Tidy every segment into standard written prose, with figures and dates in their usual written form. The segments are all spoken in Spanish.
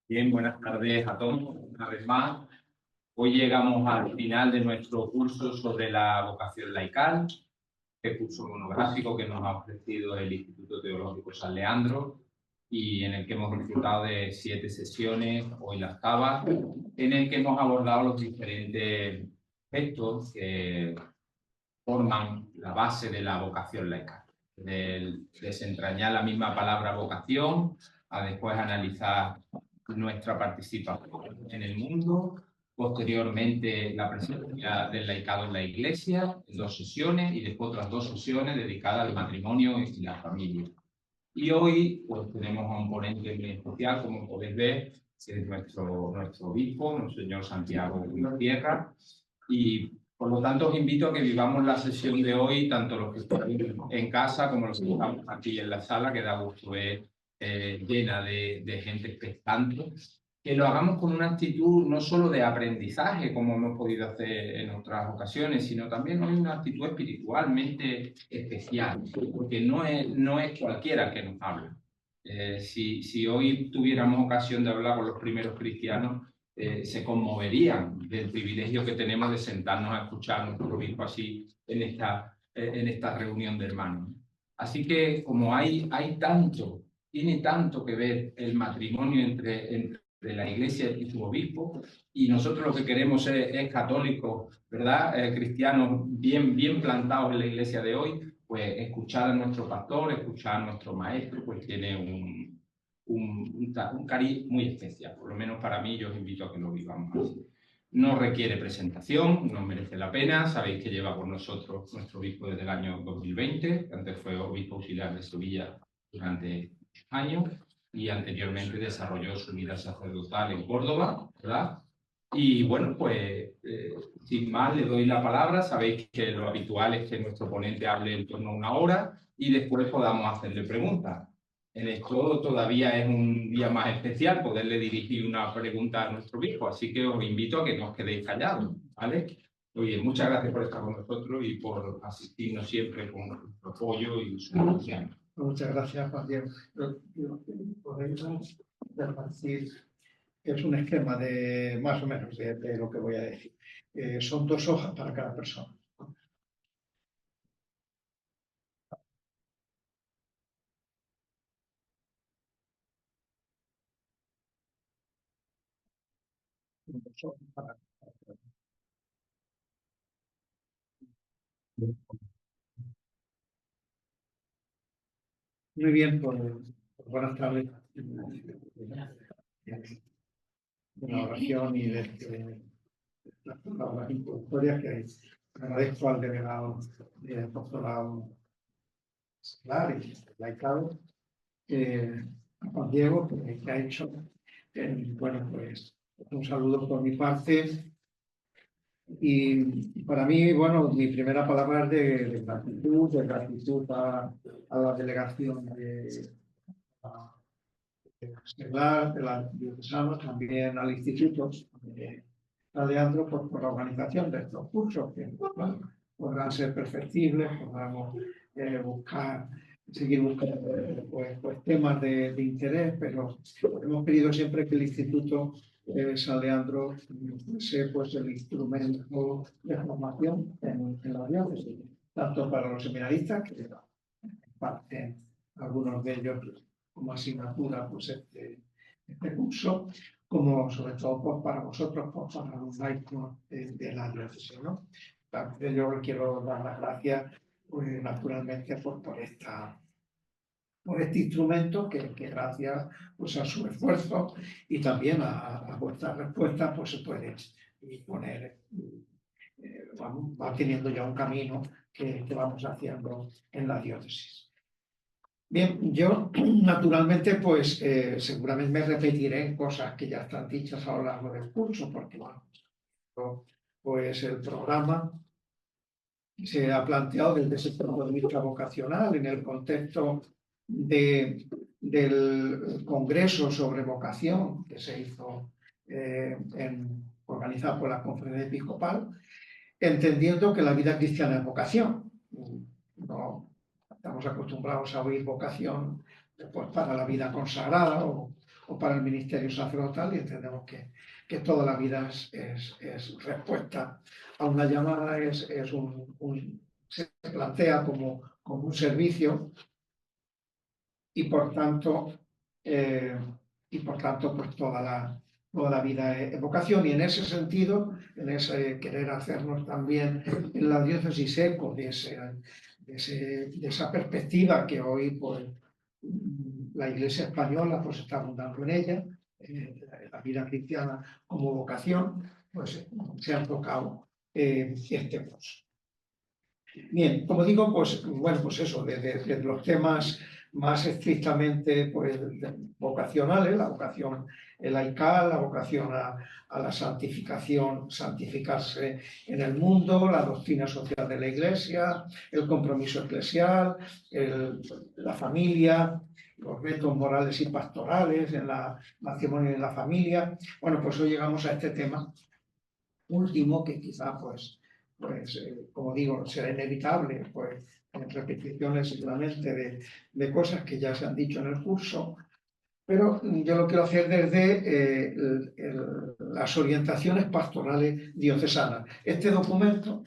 Bien, buenas tardes a todos. Una vez más, hoy llegamos al final de nuestro curso sobre la vocación laical, el curso monográfico que nos ha ofrecido el Instituto Teológico San Leandro y en el que hemos disfrutado de 7 sesiones, hoy la octava, en el que hemos abordado los diferentes aspectos que forman la base de la vocación laical. Del desentrañar la misma palabra vocación, a después analizar nuestra participación en el mundo, posteriormente la presencia del laicado en la Iglesia, en 2 sesiones, y después otras 2 sesiones dedicadas al matrimonio y la familia. Y hoy pues tenemos a un ponente muy especial, como podéis ver, que es nuestro obispo, Monseñor Santiago Tierra, y por lo tanto os invito a que vivamos la sesión de hoy, tanto los que están en casa como los que estamos aquí en la sala, que da gusto ver llena de gente expectante, que lo hagamos con una actitud no solo de aprendizaje, como hemos podido hacer en otras ocasiones, sino también una actitud espiritualmente especial, porque no es cualquiera que nos habla. Si hoy tuviéramos ocasión de hablar con los primeros cristianos, se conmoverían del privilegio que tenemos de sentarnos a escuchar a nuestro obispo así en esta reunión de hermanos. Así que como tiene tanto que ver el matrimonio entre la Iglesia y su obispo, y nosotros lo que queremos es católicos, ¿verdad? Cristianos bien plantados en la Iglesia de hoy, pues escuchar a nuestro pastor, escuchar a nuestro maestro, pues tiene un cariz muy especial. Por lo menos para mí, yo os invito a que lo vivamos así. No requiere presentación, no merece la pena. Sabéis que lleva con nosotros nuestro obispo desde el año 2020, que antes fue obispo auxiliar de Sevilla durante años y anteriormente desarrolló su vida sacerdotal en Córdoba, ¿verdad? Y bueno, pues sin más le doy la palabra. Sabéis que lo habitual es que nuestro ponente hable en torno a 1 hora y después podamos hacerle preguntas. En esto todavía es un día más especial poderle dirigir una pregunta a nuestro obispo, así que os invito a que no os quedéis callados, ¿vale? Oye, muchas gracias por estar con nosotros y por asistirnos siempre con su apoyo y su confianza. Muchas gracias, Juan Diego. Podéis decir que es un esquema de más o menos de lo que voy a decir. Son 2 hojas para cada persona. Muy bien, pues buenas tardes. De la oración y de las palabras introductorias que agradezco al delegado del doctorado escolar y laicado, a Juan Diego, que ha hecho. Bueno, pues un saludo por mi parte. Y para mí, bueno, mi primera palabra es de gratitud a la delegación de la diocesana, también al Instituto de Leandro por la organización de estos cursos, que bueno, podrán ser perfectibles, podamos seguir buscando pues temas de interés, pero hemos querido siempre que el Instituto San Leandro fuese pues, el instrumento de formación en la diócesis, tanto para los seminaristas, que imparten algunos de ellos como asignatura pues, este curso, como sobre todo pues, para vosotros, pues, para los laicos de la diócesis, ¿no? También yo quiero dar las gracias, pues, naturalmente, por este instrumento que gracias pues, a su esfuerzo y también a vuestras respuestas pues, se puede poner, va teniendo ya un camino que vamos haciendo en la diócesis. Bien, yo naturalmente pues seguramente me repetiré en cosas que ya están dichas a lo largo del curso, porque bueno, pues el programa se ha planteado desde ese punto de vista vocacional en el contexto del Congreso sobre Vocación que se hizo organizado por la Conferencia Episcopal, entendiendo que la vida cristiana es vocación. No estamos acostumbrados a oír vocación pues, para la vida consagrada o o para el ministerio sacerdotal, y entendemos que toda la vida es respuesta a una llamada, se plantea como un servicio, y por tanto, pues toda la vida es vocación. Y en ese sentido, en ese querer hacernos también en la diócesis eco de esa perspectiva que hoy pues, la Iglesia española pues, está abundando en ella, la vida cristiana como vocación, pues se han tocado este curso. Bien, como digo, pues bueno, pues eso, de los temas más estrictamente pues, vocacionales, la vocación laical, la vocación a la santificación, santificarse en el mundo, la doctrina social de la Iglesia, el compromiso eclesial, la familia, los retos morales y pastorales en la matrimonio y en la familia. Bueno, pues hoy llegamos a este tema último que quizá pues como digo, será inevitable, pues, en repeticiones seguramente de cosas que ya se han dicho en el curso, pero yo lo quiero hacer desde las orientaciones pastorales diocesanas. Este documento,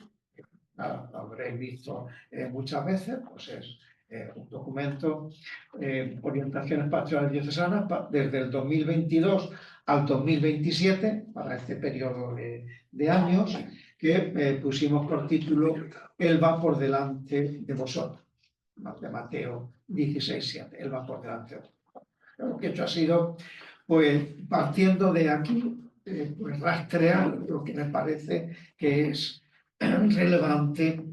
lo habréis visto muchas veces, pues es un documento, orientaciones pastorales diocesanas, desde el 2022 al 2027, para este periodo de años, que pusimos por título Él va por delante de vosotros, de Mateo 16:7, Él va por delante de vosotros. Lo que he hecho ha sido, pues, partiendo de aquí, pues rastrear lo que me parece que es relevante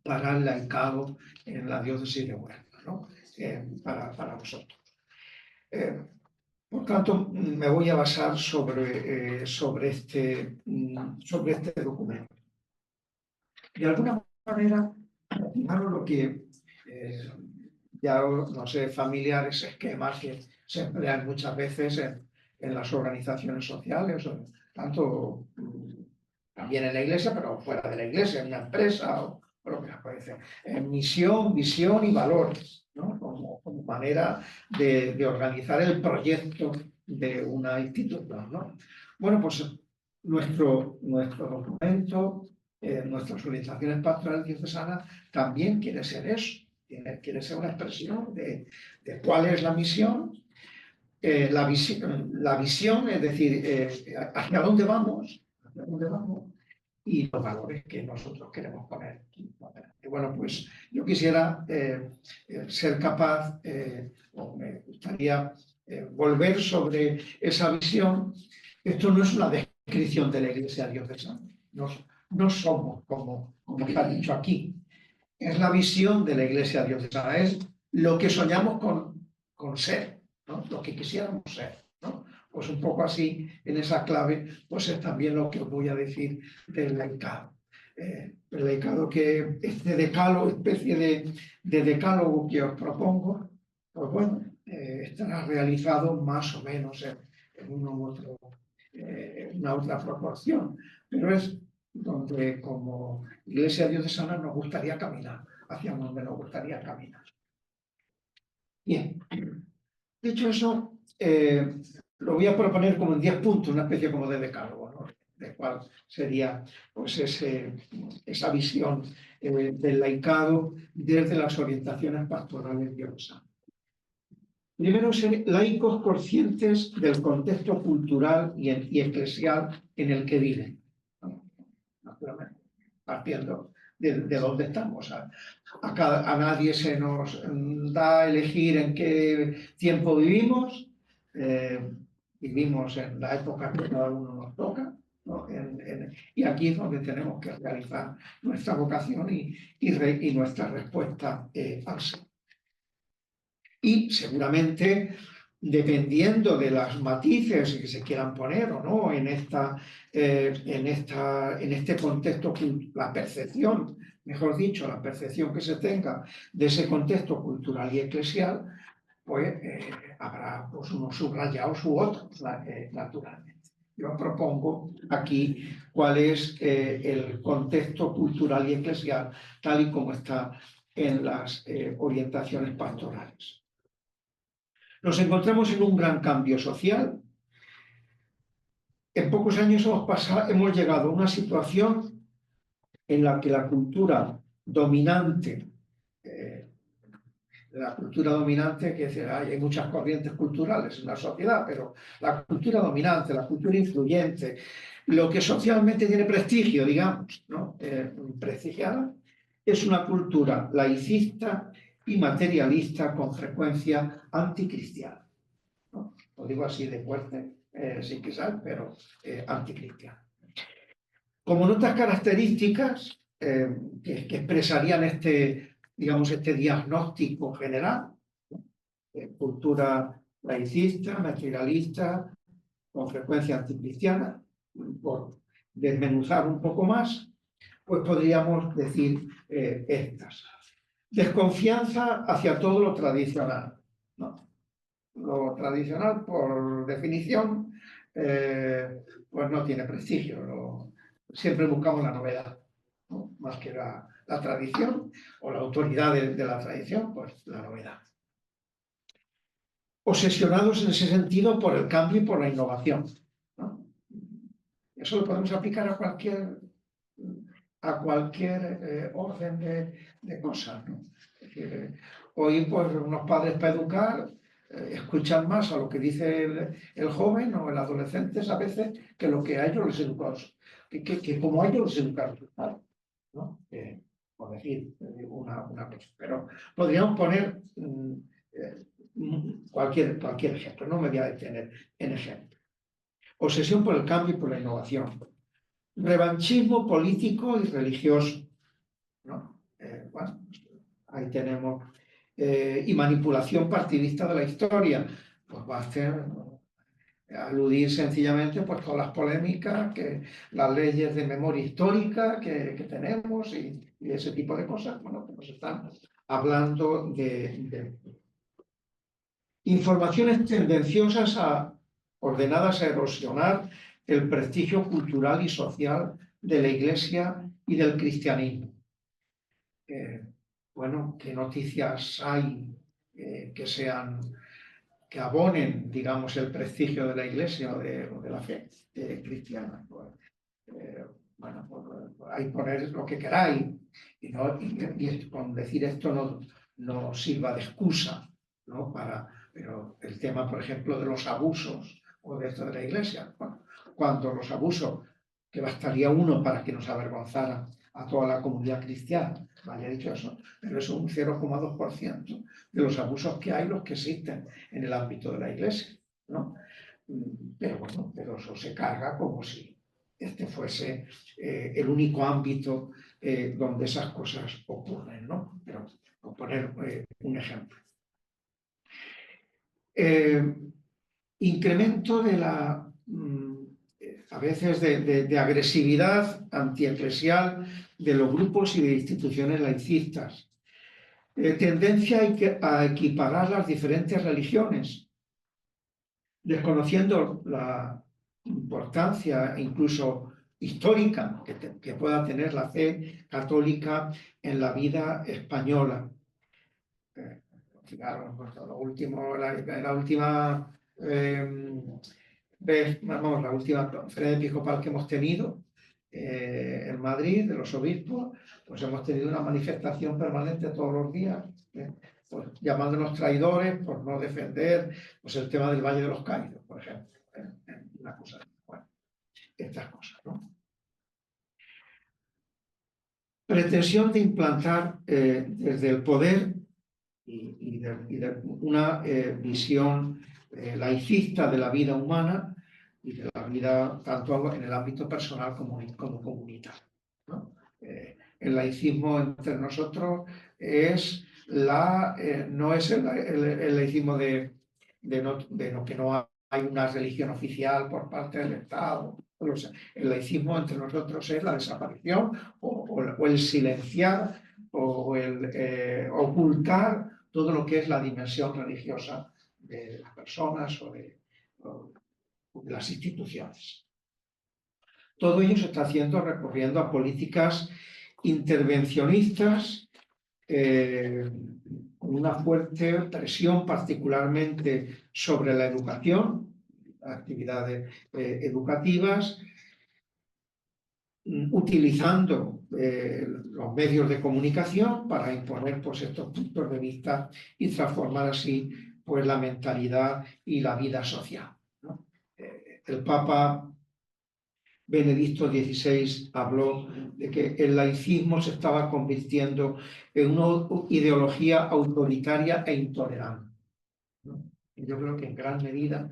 para el laicado en la diócesis de Huelva, ¿no? Para vosotros. Por tanto, me voy a basar sobre este documento. De alguna manera, fijaros lo que ya no sé, familiares esquemas que se emplean muchas veces en las organizaciones sociales, tanto también en la iglesia, pero fuera de la iglesia, en una empresa o lo que aparece. Misión, visión y valores, ¿no? Como manera de organizar el proyecto de una institución, ¿no? Bueno, pues nuestro documento, nuestras orientaciones pastorales diocesanas también quiere ser eso, quiere ser una expresión de cuál es la misión, la visión, es decir, hacia dónde vamos, y los valores que nosotros queremos poner. Y bueno, pues yo quisiera ser capaz, o me gustaría volver sobre esa visión. Esto no es una descripción de la Iglesia diocesana, no somos como está dicho aquí. Es la visión de la Iglesia diocesana, es lo que soñamos con ser, ¿no? Lo que quisiéramos ser, ¿no? Pues un poco así, en esa clave, pues es también lo que os voy a decir del laicado. El laicado, que este decálogo, especie de decálogo que os propongo, pues bueno, estará realizado más o menos en una otra proporción, pero es donde como Iglesia diocesana nos gustaría caminar, hacia donde nos gustaría caminar. Bien, dicho eso, lo voy a proponer como en 10 puntos, una especie como de decálogo, ¿no? De cuál sería pues esa visión del laicado desde las orientaciones pastorales diocesanas. Primero, ser laicos conscientes del contexto cultural y eclesial en el que viven, ¿no? Naturalmente, partiendo de dónde estamos. A nadie se nos da a elegir en qué tiempo vivimos. Vivimos en la época que cada uno nos toca, ¿no? Y aquí es donde tenemos que realizar nuestra vocación y nuestra respuesta al ser. Y seguramente, dependiendo de las matices que se quieran poner o no en este contexto, la percepción, mejor dicho, la percepción que se tenga de ese contexto cultural y eclesial, pues habrá pues, unos subrayados u otros, naturalmente. Yo propongo aquí cuál es el contexto cultural y eclesial tal y como está en las orientaciones pastorales. Nos encontramos en un gran cambio social. En pocos años hemos llegado a una situación en la que la cultura dominante, que hay muchas corrientes culturales en la sociedad, pero la cultura dominante, la cultura influyente, lo que socialmente tiene prestigio, digamos, ¿no? Prestigiada, es una cultura laicista y materialista, con frecuencia anticristiana, ¿no? Lo digo así de fuerte, sin que sea, pero anticristiana. Como notas características que expresarían digamos, este diagnóstico general, cultura laicista, materialista, con frecuencia anticristiana, por desmenuzar un poco más, pues podríamos decir estas. Desconfianza hacia todo lo tradicional, ¿no? Lo tradicional, por definición, pues no tiene prestigio. Siempre buscamos la novedad, ¿no? Más que la tradición o la autoridad de la tradición, pues la novedad. Obsesionados en ese sentido por el cambio y por la innovación, ¿no? Eso lo podemos aplicar a cualquier orden de cosas, ¿no? Es decir, hoy, pues, unos padres para educar escuchan más a lo que dice el joven o el adolescente a veces que lo que a ellos les educaron, que como a ellos les educaron, ¿no? Por decir una cosa. Pero podríamos poner cualquier ejemplo, no me voy a detener en ejemplo. Obsesión por el cambio y por la innovación. Revanchismo político y religioso, ¿no? Bueno, ahí tenemos. Y manipulación partidista de la historia. Pues va a ser aludir sencillamente pues todas las polémicas, las leyes de memoria histórica que tenemos y ese tipo de cosas, bueno, que nos están hablando de informaciones tendenciosas ordenadas a erosionar el prestigio cultural y social de la Iglesia y del cristianismo. Bueno, ¿qué noticias hay que abonen, digamos, el prestigio de la Iglesia o de la fe cristiana? Pues, bueno, pues ahí poner lo que queráis y con decir esto no sirva de excusa, ¿no? Pero el tema, por ejemplo, de los abusos o de esto de la Iglesia, bueno, cuando los abusos, que bastaría uno para que nos avergonzara a toda la comunidad cristiana, vaya dicho eso, pero eso es un 0,2% de los abusos que hay, los que existen en el ámbito de la Iglesia, ¿no? Pero bueno, pero eso se carga como si este fuese el único ámbito donde esas cosas ocurren, ¿no? Pero por poner un ejemplo. Incremento a veces de agresividad antieclesial de los grupos y de instituciones laicistas. Tendencia a equiparar las diferentes religiones, desconociendo la importancia incluso histórica que pueda tener la fe católica en la vida española. Claro, la última la última conferencia episcopal que hemos tenido en Madrid, de los obispos, pues hemos tenido una manifestación permanente todos los días, pues, llamándonos traidores por no defender pues, el tema del Valle de los Caídos, por ejemplo. Una cosa, bueno, estas cosas, ¿no? Pretensión de implantar desde el poder y de una visión laicista de la vida humana y de la vida tanto en el ámbito personal como comunitario, ¿no? El laicismo entre nosotros no es el laicismo de que no hay una religión oficial por parte del Estado. O sea, el laicismo entre nosotros es la desaparición o el silenciar o el ocultar todo lo que es la dimensión religiosa de las personas o de las instituciones. Todo ello se está haciendo recurriendo a políticas intervencionistas con una fuerte presión particularmente sobre la educación, actividades educativas, utilizando los medios de comunicación para imponer pues, estos puntos de vista y transformar así pues, la mentalidad y la vida social, ¿no? El Papa Benedicto XVI habló de que el laicismo se estaba convirtiendo en una ideología autoritaria e intolerante, ¿no? Y yo creo que en gran medida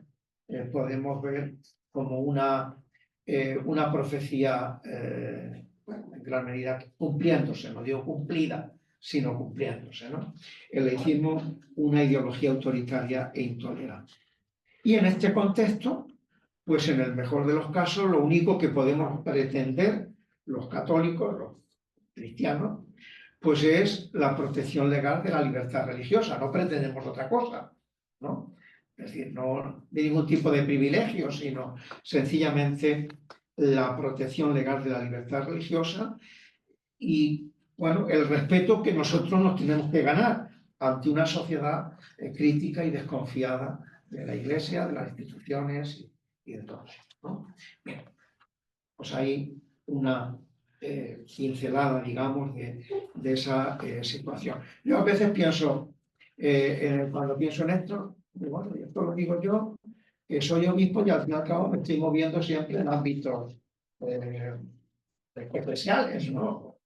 podemos ver como una profecía, bueno, en gran medida cumpliéndose, no digo cumplida, sino cumpliéndose, ¿no? El laicismo, una ideología autoritaria e intolerante. Y en este contexto, pues en el mejor de los casos, lo único que podemos pretender los católicos, los cristianos, pues es la protección legal de la libertad religiosa. No pretendemos otra cosa, ¿no? Es decir, no de ningún tipo de privilegio, sino sencillamente la protección legal de la libertad religiosa y, bueno, el respeto que nosotros nos tenemos que ganar ante una sociedad crítica y desconfiada de la Iglesia, de las instituciones y de todo eso, ¿no? Bien, pues hay una pincelada, digamos, de esa situación. Yo a veces pienso, cuando pienso en esto, bueno, esto lo digo yo, que soy obispo y al fin y al cabo me estoy moviendo siempre en ámbitos eclesiales, ¿no?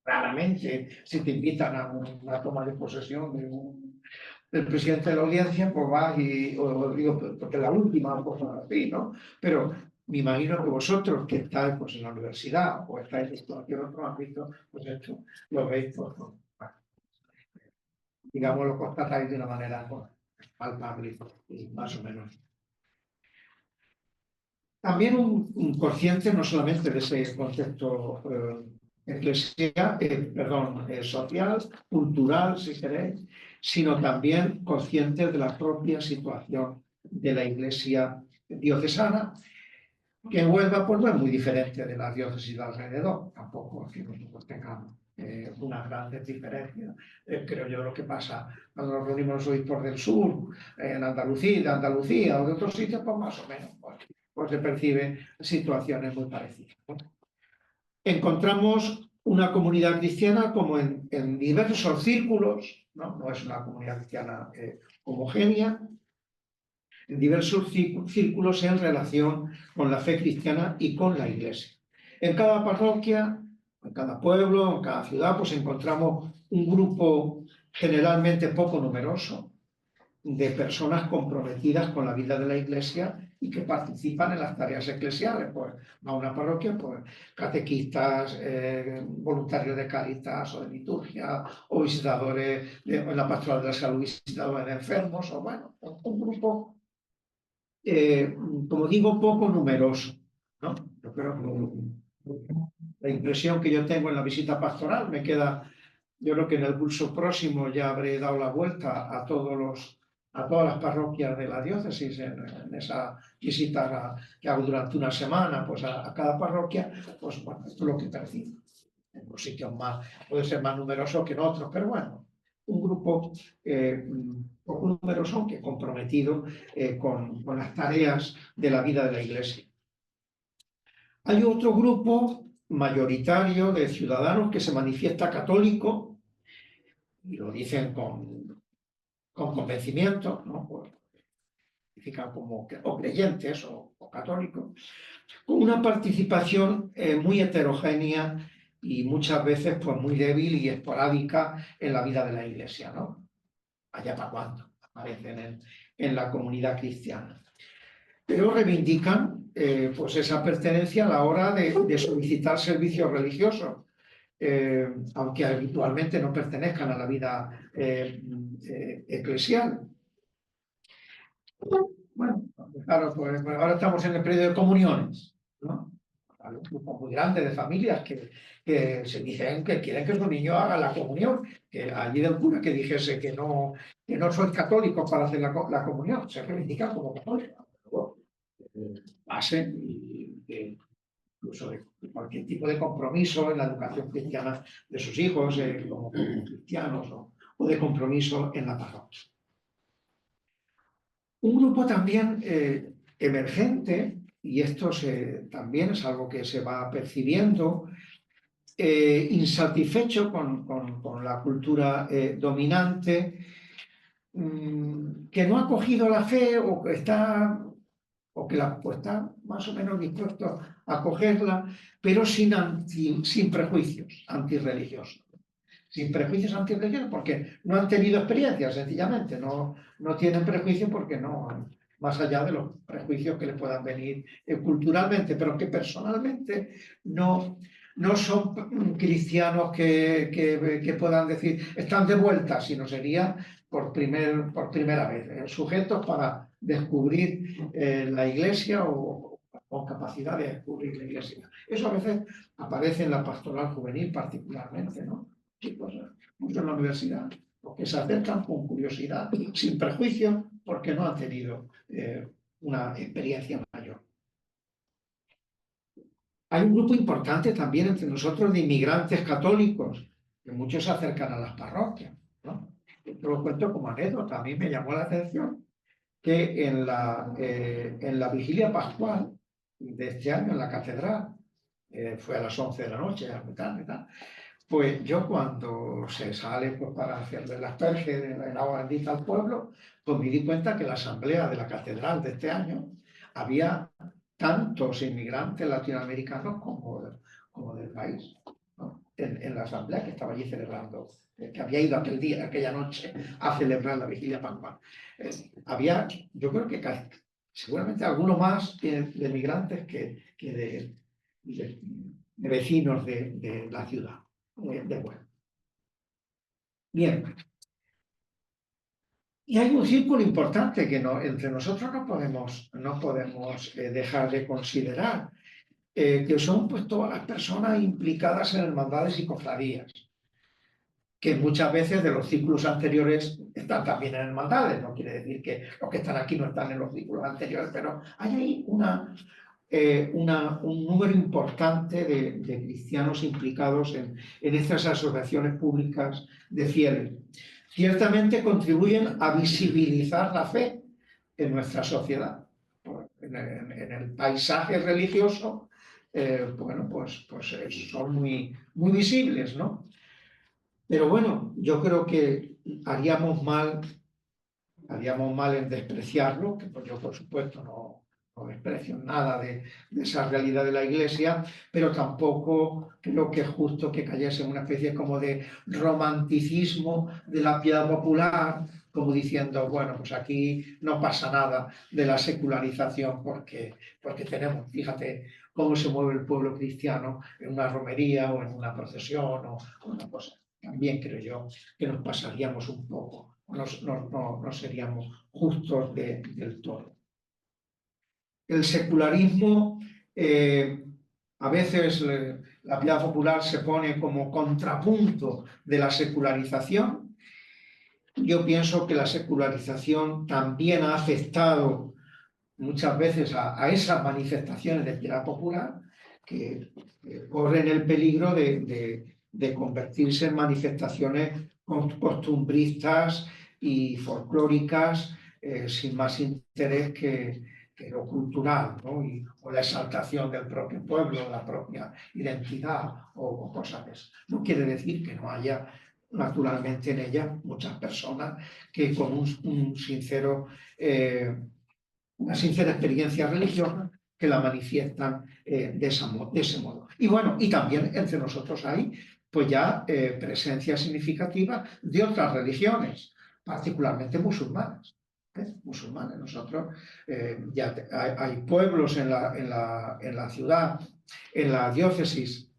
Raramente, si te invitan a una toma de posesión del presidente de la audiencia, pues vas y, o digo, porque la última, pues así, ¿no? Pero me imagino que vosotros que estáis pues, en la universidad o estáis en cualquier otro ámbito, pues esto lo veis, pues, bueno, digamos, lo constatáis de una manera pues, palpable y más o menos. También un consciente no solamente de ese concepto social, cultural, si queréis, sino también conscientes de la propia situación de la Iglesia diocesana, que en Huelva pues, no es muy diferente de la diócesis de alrededor, tampoco que nosotros tengamos unas grandes diferencias. Creo yo lo que pasa cuando nos reunimos los obispos del sur, en Andalucía o de otros sitios, pues más o menos pues se perciben situaciones muy parecidas, ¿no? Encontramos una comunidad cristiana como en diversos círculos, ¿no? No es una comunidad cristiana homogénea, en diversos círculos en relación con la fe cristiana y con la Iglesia. En cada parroquia, en cada pueblo, en cada ciudad, pues encontramos un grupo generalmente poco numeroso de personas comprometidas con la vida de la Iglesia y que participan en las tareas eclesiales. Pues a una parroquia, pues catequistas, voluntarios de Cáritas o de liturgia, o visitadores en la pastoral de la salud, visitadores de enfermos, o bueno, un grupo, como digo, poco numeroso, ¿no? Yo creo que la impresión que yo tengo en la visita pastoral me queda, yo creo que en el curso próximo ya habré dado la vuelta a todas las parroquias de la diócesis en esa visita que hago durante una semana, pues a cada parroquia, pues bueno, esto es lo que percibo. En los sitios más, puede ser más numeroso que en otros, pero bueno, un grupo poco numeroso, aunque comprometido con las tareas de la vida de la Iglesia. Hay otro grupo mayoritario de ciudadanos que se manifiesta católico, y lo dicen con convencimiento, ¿no? Pues, como o creyentes o católicos, con una participación muy heterogénea y muchas veces pues, muy débil y esporádica en la vida de la Iglesia, ¿no? Allá para cuando aparecen en la comunidad cristiana. Pero reivindican pues esa pertenencia a la hora de solicitar servicios religiosos, aunque habitualmente no pertenezcan a la vida eclesial. Bueno, claro, pues ahora estamos en el periodo de comuniones, ¿no? Hay un grupo muy grande de familias que se dicen que quieren que su niño haga la comunión, que allí del cura que dijese que no sois católicos para hacer la comunión, se reivindican como católicos. Pasen y incluso cualquier tipo de compromiso en la educación cristiana de sus hijos, como cristianos, o de compromiso en la parroquia. Un grupo también emergente, y esto también es algo que se va percibiendo, insatisfecho con la cultura dominante, que no ha cogido la fe o que está más o menos dispuesto a cogerla, pero sin prejuicios antirreligiosos. Sin prejuicios antirreligiosos porque no han tenido experiencia, sencillamente. No tienen prejuicios porque no, más allá de los prejuicios que les puedan venir culturalmente, pero que personalmente no son cristianos que puedan decir están de vuelta, sino sería por primera vez, sujetos para descubrir la Iglesia o con capacidad de descubrir la Iglesia. Eso a veces aparece en la pastoral juvenil particularmente, ¿no? Chicos, mucho en la universidad, porque se acercan con curiosidad, sin prejuicio, porque no han tenido una experiencia mayor. Hay un grupo importante también entre nosotros de inmigrantes católicos, que muchos se acercan a las parroquias, ¿no? Esto lo cuento como anécdota. A mí me llamó la atención que en la vigilia pascual de este año en la catedral, fue a las 11 de la noche, a mitad, pues yo cuando se sale pues, para hacerle la asperge en agua bendita al pueblo, pues me di cuenta que en la asamblea de la catedral de este año había tantos inmigrantes latinoamericanos como del país, ¿no? En la asamblea que estaba allí celebrando, que había ido aquella noche, a celebrar la vigilia pascual. Había, yo creo que seguramente alguno más de migrantes que de vecinos de la ciudad. Bueno. Bien. Y hay un círculo importante que entre nosotros no podemos dejar de considerar, que son pues, todas las personas implicadas en hermandades y cofradías, que muchas veces de los círculos anteriores están también en hermandades. No quiere decir que los que están aquí no están en los círculos anteriores, pero hay ahí un número importante de cristianos implicados en estas asociaciones públicas de fieles. Ciertamente contribuyen a visibilizar la fe en nuestra sociedad. En el paisaje religioso, bueno, pues son muy visibles, ¿no? Pero bueno, yo creo que haríamos mal en despreciarlo, que pues yo por supuesto no desprecio nada de esa realidad de la Iglesia, pero tampoco creo que es justo que cayese en una especie como de romanticismo de la piedad popular, como diciendo, bueno, pues aquí no pasa nada de la secularización porque tenemos, fíjate cómo se mueve el pueblo cristiano en una romería o en una procesión o una cosa. También creo yo que nos pasaríamos un poco, no seríamos justos del todo. El secularismo, a veces la piedad popular se pone como contrapunto de la secularización. Yo pienso que la secularización también ha afectado muchas veces a esas manifestaciones de piedad popular que corren el peligro de convertirse en manifestaciones costumbristas y folclóricas sin más interés que lo cultural, ¿no? O la exaltación del propio pueblo, la propia identidad o cosas de eso. No quiere decir que no haya naturalmente en ella muchas personas que con una sincera experiencia religiosa que la manifiestan de ese modo. Y bueno, y también entre nosotros hay pues ya presencia significativa de otras religiones, particularmente musulmanas. Musulmanes. Nosotros ya hay pueblos en la ciudad, en la diócesis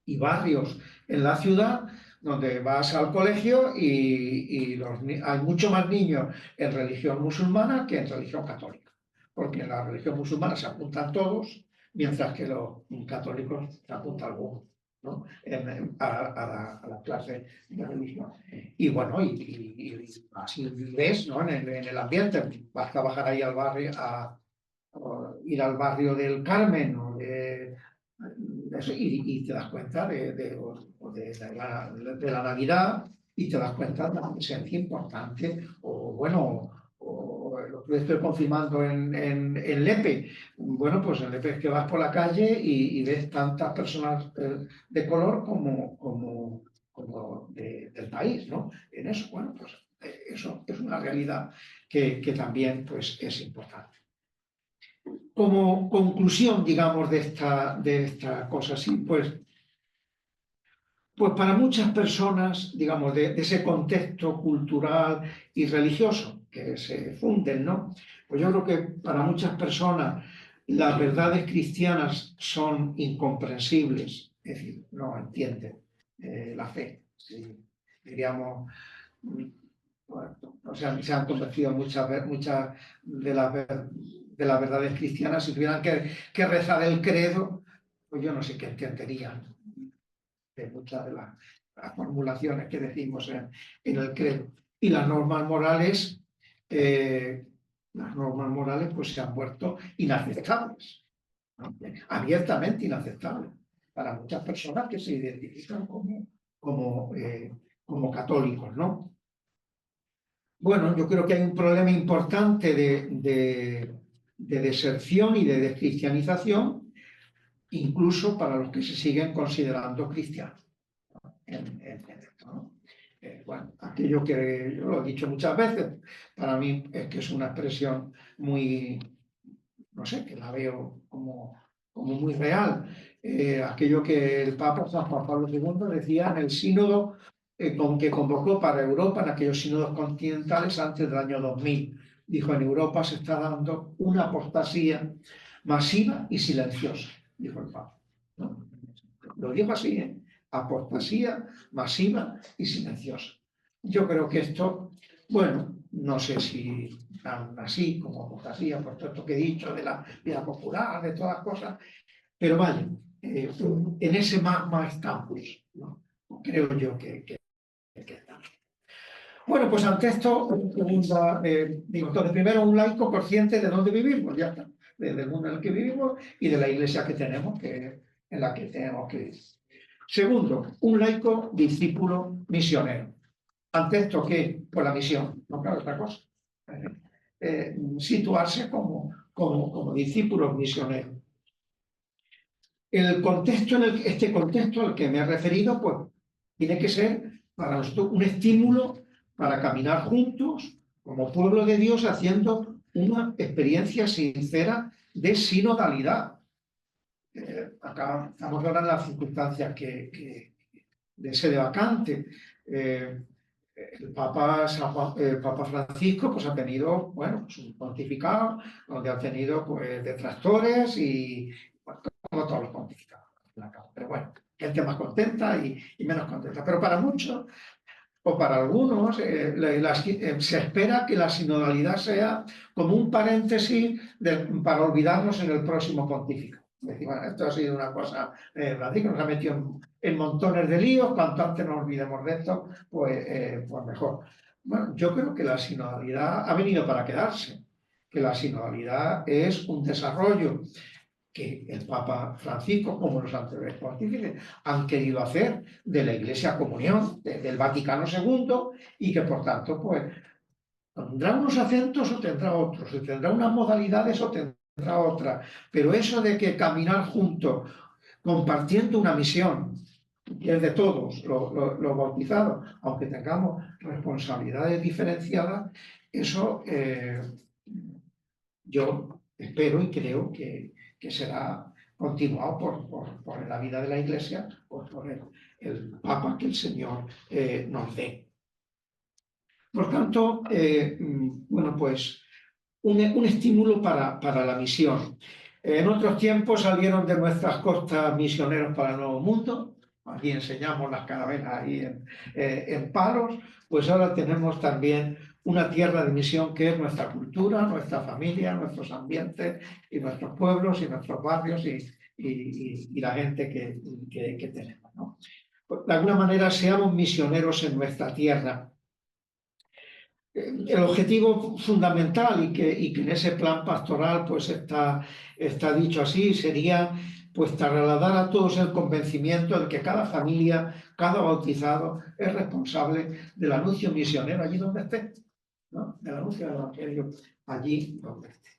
y barrios en la ciudad donde vas al colegio y hay mucho más niños en religión musulmana que en religión católica, porque en la religión musulmana se apuntan todos, mientras que los católicos se apuntan algunos, ¿no? a la clase de religión. Y bueno, y así ves, ¿no? en el ambiente, vas a bajar ahí al barrio, a ir al barrio del Carmen o de y te das cuenta de la Navidad y te das cuenta de la presencia importante, o bueno, o lo que estoy confirmando en Lepe. Bueno, pues en Lepe es que vas por la calle y ves tantas personas de color como del país, ¿no? En eso, bueno, pues eso es una realidad que también pues, es importante. Como conclusión, digamos, de esta cosa así, pues para muchas personas, digamos, de ese contexto cultural y religioso que se funden, ¿no? Pues yo creo que para muchas personas las verdades cristianas son incomprensibles, es decir, no entienden la fe. Sí, diríamos, bueno, o sea, se han convertido muchas de las verdades cristianas. Si tuvieran que rezar el credo, pues yo no sé qué entenderían de muchas de las formulaciones que decimos en el credo. Y las normas morales pues se han vuelto inaceptables, ¿no? Abiertamente inaceptables para muchas personas que se identifican como católicos, ¿no? Bueno, yo creo que hay un problema importante de deserción y de descristianización, incluso para los que se siguen considerando cristianos. En esto, ¿no? Bueno, aquello que yo lo he dicho muchas veces, para mí es que es una expresión muy, no sé, que la veo como muy real. Aquello que el Papa San Juan Pablo II decía en el sínodo que convocó para Europa, en aquellos sínodos continentales antes del año 2000. Dijo, en Europa se está dando una apostasía masiva y silenciosa, dijo el Papa, ¿no? Lo dijo así, ¿eh? Apostasía masiva y silenciosa. Yo creo que esto, bueno, no sé si tan así como apostasía, por todo esto que he dicho de la vida popular, de todas las cosas, pero vaya, en ese magma estamos, ¿no? Creo yo que estamos. Bueno, pues ante esto, digo, entonces primero un laico consciente de dónde vivimos, ya está, del mundo en el que vivimos y de la iglesia que tenemos, en la que tenemos que vivir. Segundo, un laico discípulo misionero. Ante esto, ¿qué? Pues la misión, no claro, otra cosa. Situarse como discípulos misioneros. El contexto este contexto al que me he referido, pues tiene que ser para nosotros un estímulo para caminar juntos como pueblo de Dios haciendo una experiencia sincera de sinodalidad. Acá estamos ahora en las circunstancias de ese vacante. El Papa Francisco pues, ha tenido, bueno, pues, un pontificado donde ha tenido pues, detractores y bueno, como todos los pontificados. Pero bueno, gente más contenta y menos contenta. Pero para muchos, o para algunos, se espera que la sinodalidad sea como un paréntesis para olvidarnos en el próximo pontífico. Es decir, bueno, esto ha sido una cosa, Francisco nos ha metido en montones de líos, cuanto antes nos olvidemos de esto, pues mejor. Bueno, yo creo que la sinodalidad ha venido para quedarse, que la sinodalidad es un desarrollo que el Papa Francisco, como los anteriores pontífices, han querido hacer de la Iglesia Comunión, del Vaticano II, y que por tanto, pues, tendrá unos acentos o tendrá otros, o tendrá unas modalidades o tendrá otras, pero eso de que caminar juntos, compartiendo una misión, que es de todos los bautizados, aunque tengamos responsabilidades diferenciadas, eso yo espero y creo que será continuado por la vida de la Iglesia, por el Papa que el Señor nos dé. Por tanto, bueno, pues un estímulo para la misión. En otros tiempos salieron de nuestras costas misioneros para el Nuevo Mundo. Aquí enseñamos las calaveras ahí en Palos. Pues ahora tenemos también una tierra de misión que es nuestra cultura, nuestra familia, nuestros ambientes y nuestros pueblos y nuestros barrios y la gente que tenemos, ¿no? De alguna manera seamos misioneros en nuestra tierra. El objetivo fundamental y que en ese plan pastoral pues está dicho así sería pues trasladar a todos el convencimiento de que cada familia, cada bautizado es responsable del anuncio misionero allí donde esté, ¿no? Del anuncio del evangelio allí donde esté.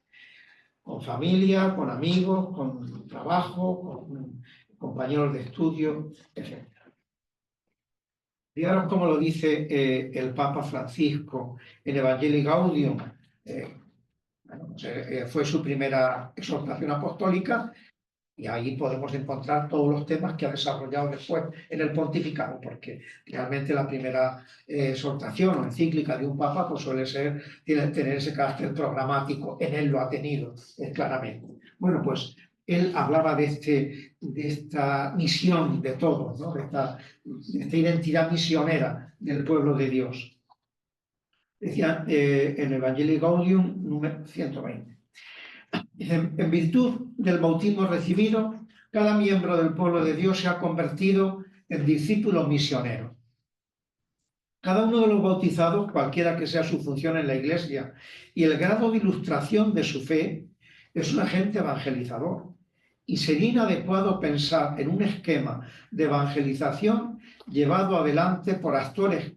Con familia, con amigos, con trabajo, con compañeros de estudio, etc. Fijaros cómo lo dice el Papa Francisco en Evangelii Gaudium. Fue su primera exhortación apostólica y ahí podemos encontrar todos los temas que ha desarrollado después en el pontificado, porque realmente la primera exhortación o encíclica de un papa pues suele tener ese carácter programático. En él lo ha tenido claramente. Bueno, pues él hablaba de esta misión de todos, ¿no? de esta identidad misionera del pueblo de Dios. Decía en Evangelii Gaudium número 120. En virtud del bautismo recibido, cada miembro del pueblo de Dios se ha convertido en discípulo misionero. Cada uno de los bautizados, cualquiera que sea su función en la Iglesia y el grado de ilustración de su fe, es un agente evangelizador. Y sería inadecuado pensar en un esquema de evangelización llevado adelante por actores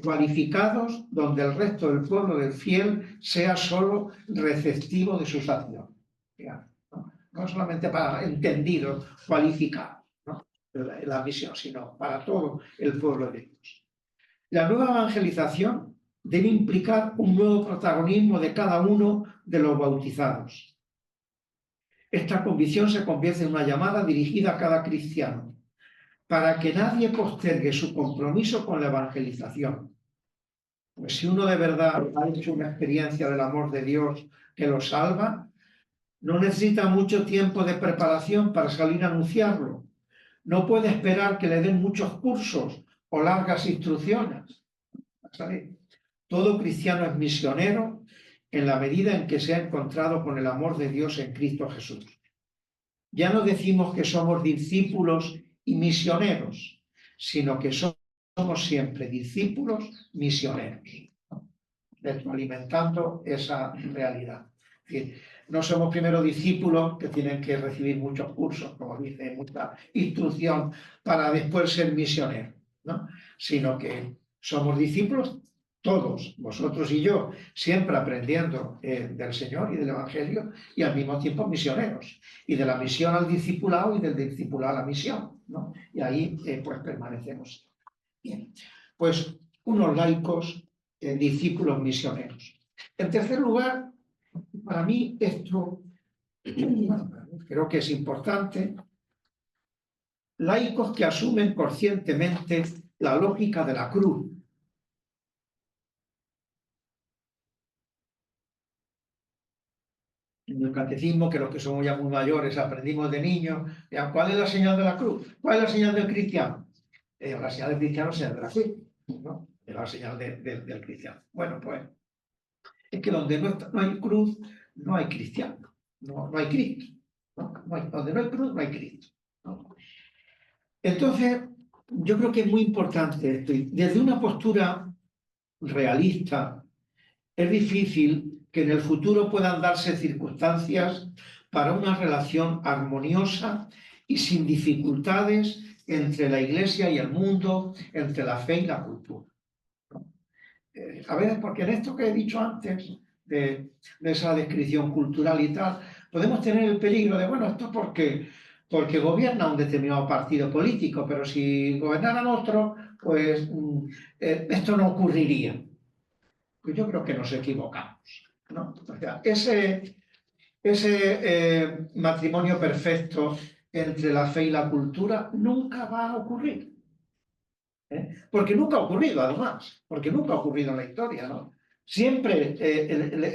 cualificados donde el resto del pueblo del fiel sea solo receptivo de sus acciones. No solamente para entendidos, cualificados, ¿no? La misión, sino para todo el pueblo de Dios. La nueva evangelización debe implicar un nuevo protagonismo de cada uno de los bautizados. Esta convicción se convierte en una llamada dirigida a cada cristiano, para que nadie postergue su compromiso con la evangelización. Pues si uno de verdad ha hecho una experiencia del amor de Dios que lo salva, no necesita mucho tiempo de preparación para salir a anunciarlo. No puede esperar que le den muchos cursos o largas instrucciones. Todo cristiano es misionero en la medida en que se ha encontrado con el amor de Dios en Cristo Jesús. Ya no decimos que somos discípulos y misioneros, sino que somos siempre discípulos misioneros, alimentando esa realidad. Es decir, no somos primero discípulos que tienen que recibir muchos cursos, como dice, mucha instrucción para después ser misioneros, ¿no? Sino que somos discípulos todos, vosotros y yo, siempre aprendiendo del Señor y del Evangelio y al mismo tiempo misioneros. Y de la misión al discipulado y del discipulado a la misión, ¿no? Y ahí pues permanecemos. Bien, pues unos laicos discípulos misioneros. En tercer lugar, para mí esto, bueno, creo que es importante, laicos que asumen conscientemente la lógica de la cruz. En el catecismo, que los que somos ya muy mayores aprendimos de niños, ¿cuál es la señal de la cruz? ¿Cuál es la señal del cristiano? La señal del cristiano es la señal de la cruz, ¿no? Es la señal del cristiano. Bueno, pues es que donde no hay cruz, no hay cristiano, no hay Cristo. ¿No? Donde no hay cruz, no hay Cristo, ¿no? Entonces, yo creo que es muy importante esto. Y desde una postura realista, es difícil que en el futuro puedan darse circunstancias para una relación armoniosa y sin dificultades entre la Iglesia y el mundo, entre la fe y la cultura. A veces, porque en esto que he dicho antes, de esa descripción cultural y tal, podemos tener el peligro de, bueno, esto porque gobierna un determinado partido político, pero si gobernaran otro, pues esto no ocurriría. Pues yo creo que nos equivocamos, ¿no? O sea, ese matrimonio perfecto entre la fe y la cultura nunca va a ocurrir. Porque nunca ha ocurrido, además, porque nunca ha ocurrido en la historia, ¿no? Siempre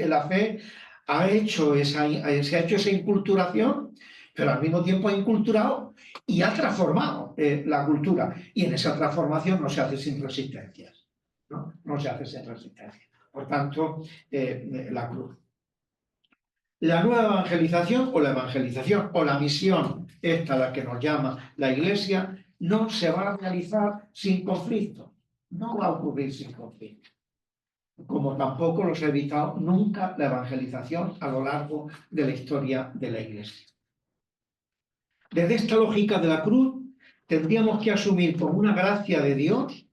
la fe se ha hecho esa inculturación, pero al mismo tiempo ha inculturado y ha transformado la cultura. Y en esa transformación no se hace sin resistencias, ¿no? No se hace sin resistencias. Por tanto, la cruz. La nueva evangelización o la misión, esta a la que nos llama la Iglesia, no se va a realizar sin conflicto, no va a ocurrir sin conflicto, como tampoco los ha evitado nunca la evangelización a lo largo de la historia de la Iglesia. Desde esta lógica de la cruz, tendríamos que asumir como una gracia de Dios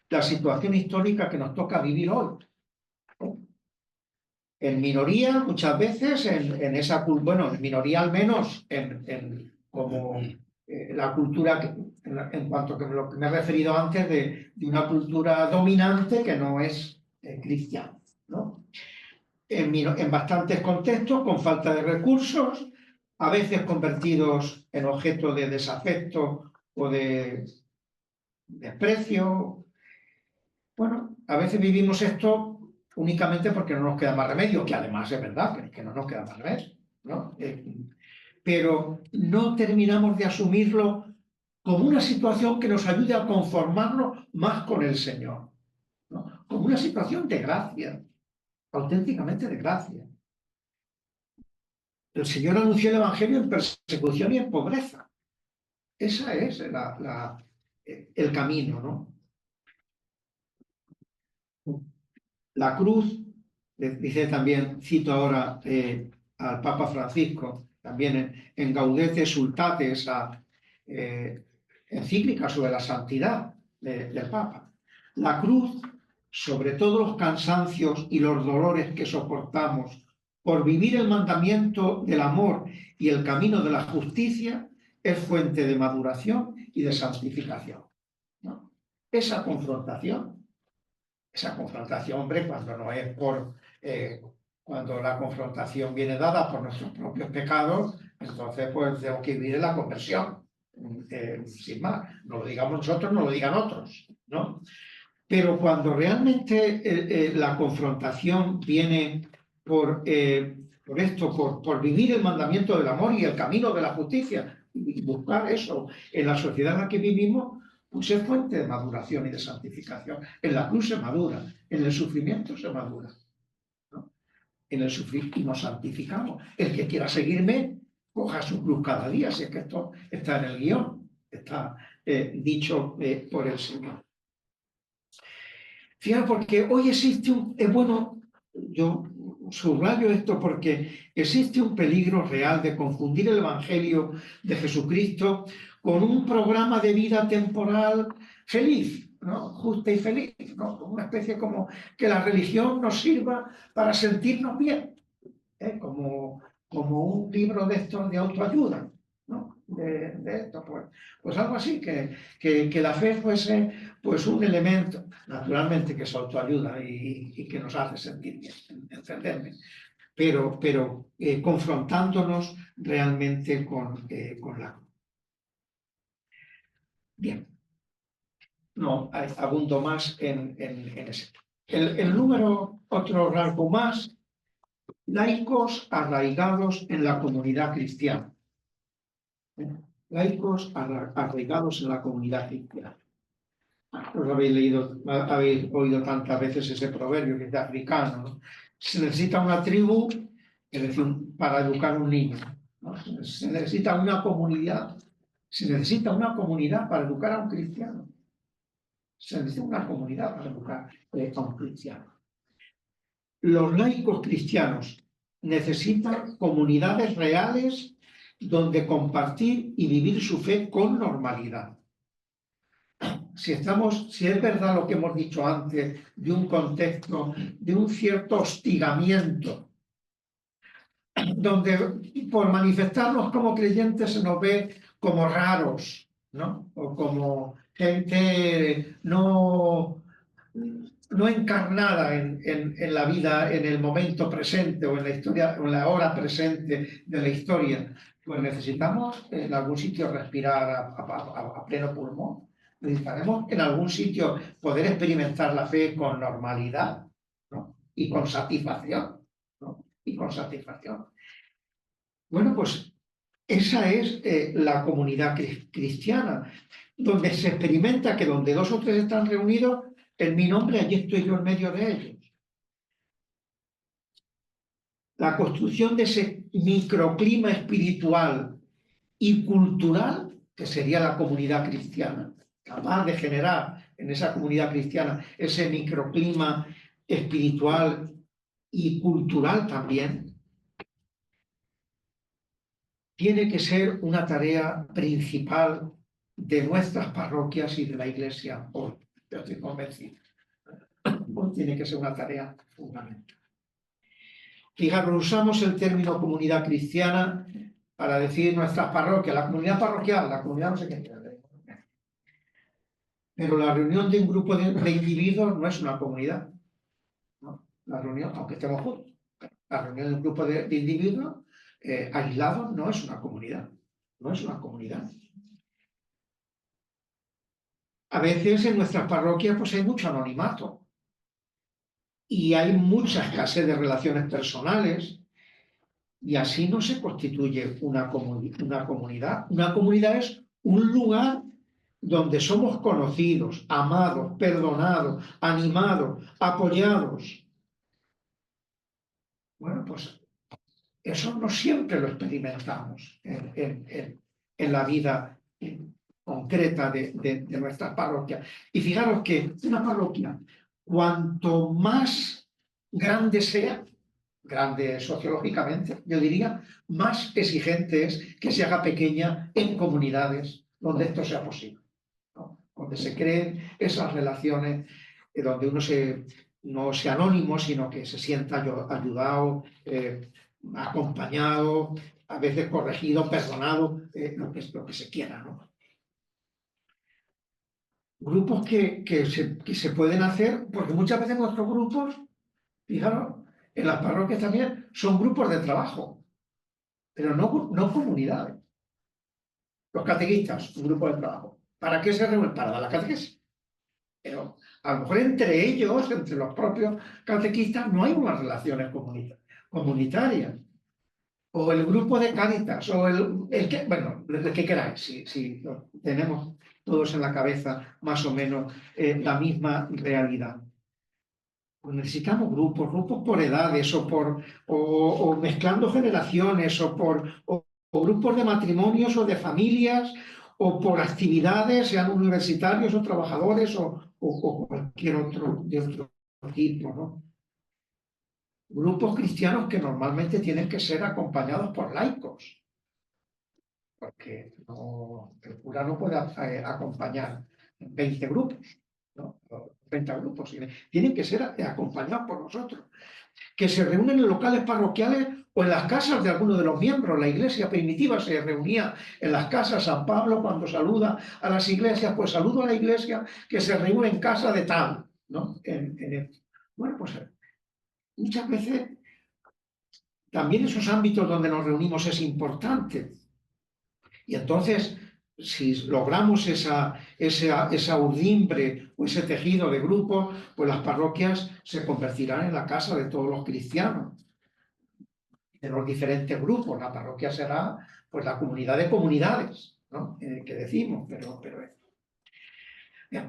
la situación histórica que nos toca vivir hoy. En minoría, muchas veces, en esa bueno, en minoría al menos, como la cultura, en cuanto a lo que me he referido antes, de una cultura dominante que no es cristiana, ¿no? En bastantes contextos, con falta de recursos, a veces convertidos en objeto de desafecto o de desprecio. Bueno, a veces vivimos esto únicamente porque no nos queda más remedio, que además es verdad que no nos queda más remedio, ¿no? Pero no terminamos de asumirlo como una situación que nos ayude a conformarnos más con el Señor, ¿no? Como una situación de gracia, auténticamente de gracia. El Señor anunció el Evangelio en persecución y en pobreza. Ese es el camino, ¿no? La cruz, dice también, cito ahora al Papa Francisco, también en Gaudete Sultate, esa encíclica sobre la santidad del Papa. La cruz, sobre todos los cansancios y los dolores que soportamos por vivir el mandamiento del amor y el camino de la justicia, es fuente de maduración y de santificación, ¿no? Esa confrontación, hombre, cuando no es cuando la confrontación viene dada por nuestros propios pecados, entonces pues tenemos que vivir en la conversión, sin más. No lo digamos nosotros, no lo digan otros, ¿no? Pero cuando realmente la confrontación viene por por vivir el mandamiento del amor y el camino de la justicia, y buscar eso en la sociedad en la que vivimos, pues es fuente de maduración y de santificación. En la cruz se madura, en el sufrimiento se madura, ¿no? En el sufrimiento y nos santificamos. El que quiera seguirme, coja su cruz cada día, si es que esto está en el guión, está dicho por el Señor. Fíjate, porque hoy existe es bueno, yo subrayo esto porque existe un peligro real de confundir el Evangelio de Jesucristo con un programa de vida temporal feliz, ¿no? Justa y feliz, ¿no? Una especie como que la religión nos sirva para sentirnos bien, ¿eh? Como un libro de estos de autoayuda, ¿no? De esto, pues algo así, que la fe fuese pues un elemento, naturalmente que es autoayuda y que nos hace sentir bien, entenderme, pero confrontándonos realmente con la... Bien, no, abundo más en ese. El número, otro rasgo más, laicos arraigados en la comunidad cristiana. Laicos arraigados en la comunidad cristiana. Os habéis oído tantas veces ese proverbio que es de africano, ¿no? Se necesita una tribu, es decir, para educar a un niño, ¿no? Se necesita una comunidad para educar a un cristiano. Se necesita una comunidad para educar a un cristiano. Los laicos cristianos necesitan comunidades reales donde compartir y vivir su fe con normalidad. Si es verdad lo que hemos dicho antes, de un contexto, de un cierto hostigamiento, donde por manifestarnos como creyentes se nos ve como raros, ¿no? O como gente no encarnada en la vida, en el momento presente o en la historia, o en la hora presente de la historia, pues necesitamos en algún sitio respirar a pleno pulmón. Necesitaremos en algún sitio poder experimentar la fe con normalidad, ¿no? Y con satisfacción, ¿no? Y con satisfacción. Bueno, pues esa es la comunidad cristiana, donde se experimenta que donde dos o tres están reunidos, en mi nombre, allí estoy yo en medio de ellos. La construcción de ese microclima espiritual y cultural, que sería la comunidad cristiana, capaz de generar en esa comunidad cristiana ese microclima espiritual y cultural también, tiene que ser una tarea principal de nuestras parroquias y de la Iglesia hoy. Yo estoy convencido. Hoy tiene que ser una tarea fundamental. Fijaros, usamos el término comunidad cristiana para decir nuestras parroquias, la comunidad parroquial, la comunidad no sé qué. Pero la reunión de un grupo de individuos no es una comunidad, ¿no? La reunión, aunque estemos juntos, la reunión de un grupo de individuos aislados no es una comunidad, no es una comunidad. A veces en nuestras parroquias pues hay mucho anonimato y hay mucha escasez de relaciones personales y así no se constituye una comunidad. Una comunidad es un lugar donde somos conocidos, amados, perdonados, animados, apoyados. Bueno, pues eso no siempre lo experimentamos en la vida concreta de nuestra parroquia. Y fijaros que una parroquia, cuanto más grande sea, grande sociológicamente, yo diría, más exigente es que se haga pequeña en comunidades donde esto sea posible, ¿no? Donde se creen esas relaciones, donde uno no sea anónimo, sino que se sienta ayudado, acompañado, a veces corregido, perdonado, lo que se quiera, ¿no? Grupos que se pueden hacer, porque muchas veces nuestros grupos, fijaros, en las parroquias también son grupos de trabajo, pero no comunidades. Los catequistas, un grupo de trabajo. ¿Para qué se reúnen? Para dar la catequesis. Pero a lo mejor entre ellos, entre los propios catequistas, no hay unas relaciones comunitarias. O el grupo de Cáritas, o el que queráis, si tenemos todos en la cabeza más o menos la misma realidad. Pues necesitamos grupos por edades, o mezclando generaciones, o grupos de matrimonios o de familias, o por actividades, sean universitarios o trabajadores, o cualquier otro tipo, ¿no? Grupos cristianos que normalmente tienen que ser acompañados por laicos, porque el cura no puede acompañar 20 grupos, ¿no? 30 grupos, tienen que ser acompañados por nosotros, que se reúnen en locales parroquiales o en las casas de alguno de los miembros. La iglesia primitiva se reunía en las casas. San Pablo, cuando saluda a las iglesias, pues saludo a la iglesia que se reúne en casa de tal, ¿no? Bueno, pues muchas veces también esos ámbitos donde nos reunimos es importante. Y entonces, si logramos esa urdimbre o ese tejido de grupos, pues las parroquias se convertirán en la casa de todos los cristianos, de los diferentes grupos. La parroquia será pues la comunidad de comunidades, ¿no? Que decimos, pero